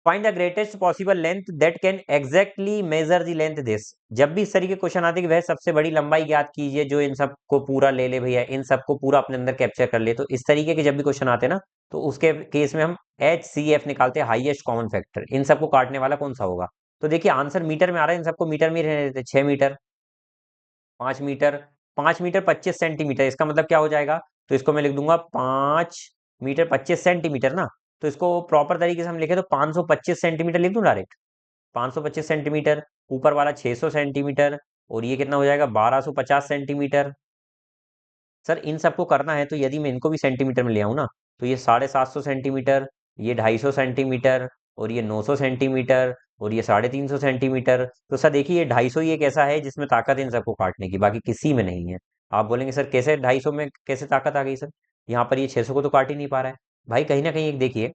Find the greatest possible length that can exactly measure the length this. जब भी इस तरीके क्वेश्चन आते हैं कि वह सबसे बड़ी लंबाई ज्ञात कीजिए जो इन सबको पूरा ले ले भैया, इन सबको पूरा अपने अंदर कैप्चर कर ले, तो इस तरीके के जब भी क्वेश्चन आते हैं ना, तो उसके केस में हम HCF निकालते हैं, हाईएस्ट कॉमन फैक्टर। इन सबको काटने वाला कौन सा होगा? तो देखिए आंसर मीटर में आ रहा है, इन सबको मीटर में ही रहने देते, 6 मीटर, 5 मीटर, 5 मीटर 25 सेंटीमीटर, इसका मतलब क्या हो जाएगा? तो इसको मैं लिख दूंगा 5 मीटर 25 सेंटीमीटर ना। तो इसको प्रॉपर तरीके से हम लिखे तो 525 सेंटीमीटर लिख दूं डायरेक्ट, 525 सेंटीमीटर, ऊपर वाला 600 सेंटीमीटर, और ये कितना हो जाएगा? 1250 सेंटीमीटर। सर इन सबको करना है तो यदि मैं इनको भी सेंटीमीटर में ले आऊं ना, तो ये 750 सेंटीमीटर, ये 250 सेंटीमीटर, और ये 900 सेंटीमीटर, और ये 350 सेंटीमीटर। तो सर देखिए ये 250 ही एक ऐसा है जिसमें ताकत है इन सबको काटने की, बाकी किसी में नहीं है। आप बोलेंगे सर कैसे 250 में कैसे ताकत आ गई सर? यहाँ पर ये 600 को तो काट ही नहीं पा रहा है। भाई कहीं ना कहीं एक देखिए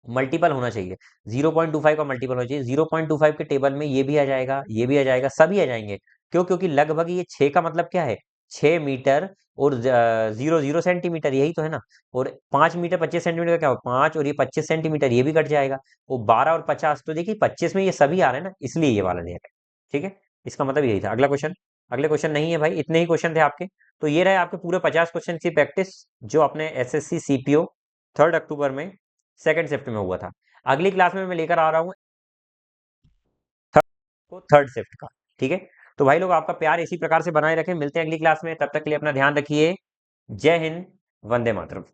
मल्टीपल होना चाहिए, 0.25 का मल्टीपल होना चाहिए। 0.25 के टेबल में ये भी आ जाएगा, ये भी आ जाएगा, सभी आ जाएंगे। क्यों? क्योंकि लगभग ये 6 का मतलब क्या है? 6 मीटर और 0.00 सेंटीमीटर, यही तो है ना। और 5 मीटर 25 सेंटीमीटर का क्या हो? 5 और ये 25 सेंटीमीटर, ये भी कट जाएगा। वो 12 और 50, तो देखिए 25 में ये सभी आ रहे हैं ना, इसलिए ये वाला दे रहा है। ठीक है, इसका मतलब यही था। अगला क्वेश्चन। अगले क्वेश्चन नहीं है भाई, इतने ही क्वेश्चन थे आपके। तो ये रहे आपके पूरे 50 क्वेश्चन की प्रैक्टिस, जो अपने SSC CPO 3 अक्टूबर में, 2nd शिफ्ट में हुआ था। अगली क्लास में मैं लेकर आ रहा हूँ को 3rd शिफ्ट का। ठीक है, तो भाई लोग आपका प्यार इसी प्रकार से बनाए रखें, मिलते हैं अगली क्लास में, तब तक के लिए अपना ध्यान रखिए। जय हिंद, वंदे मातरम।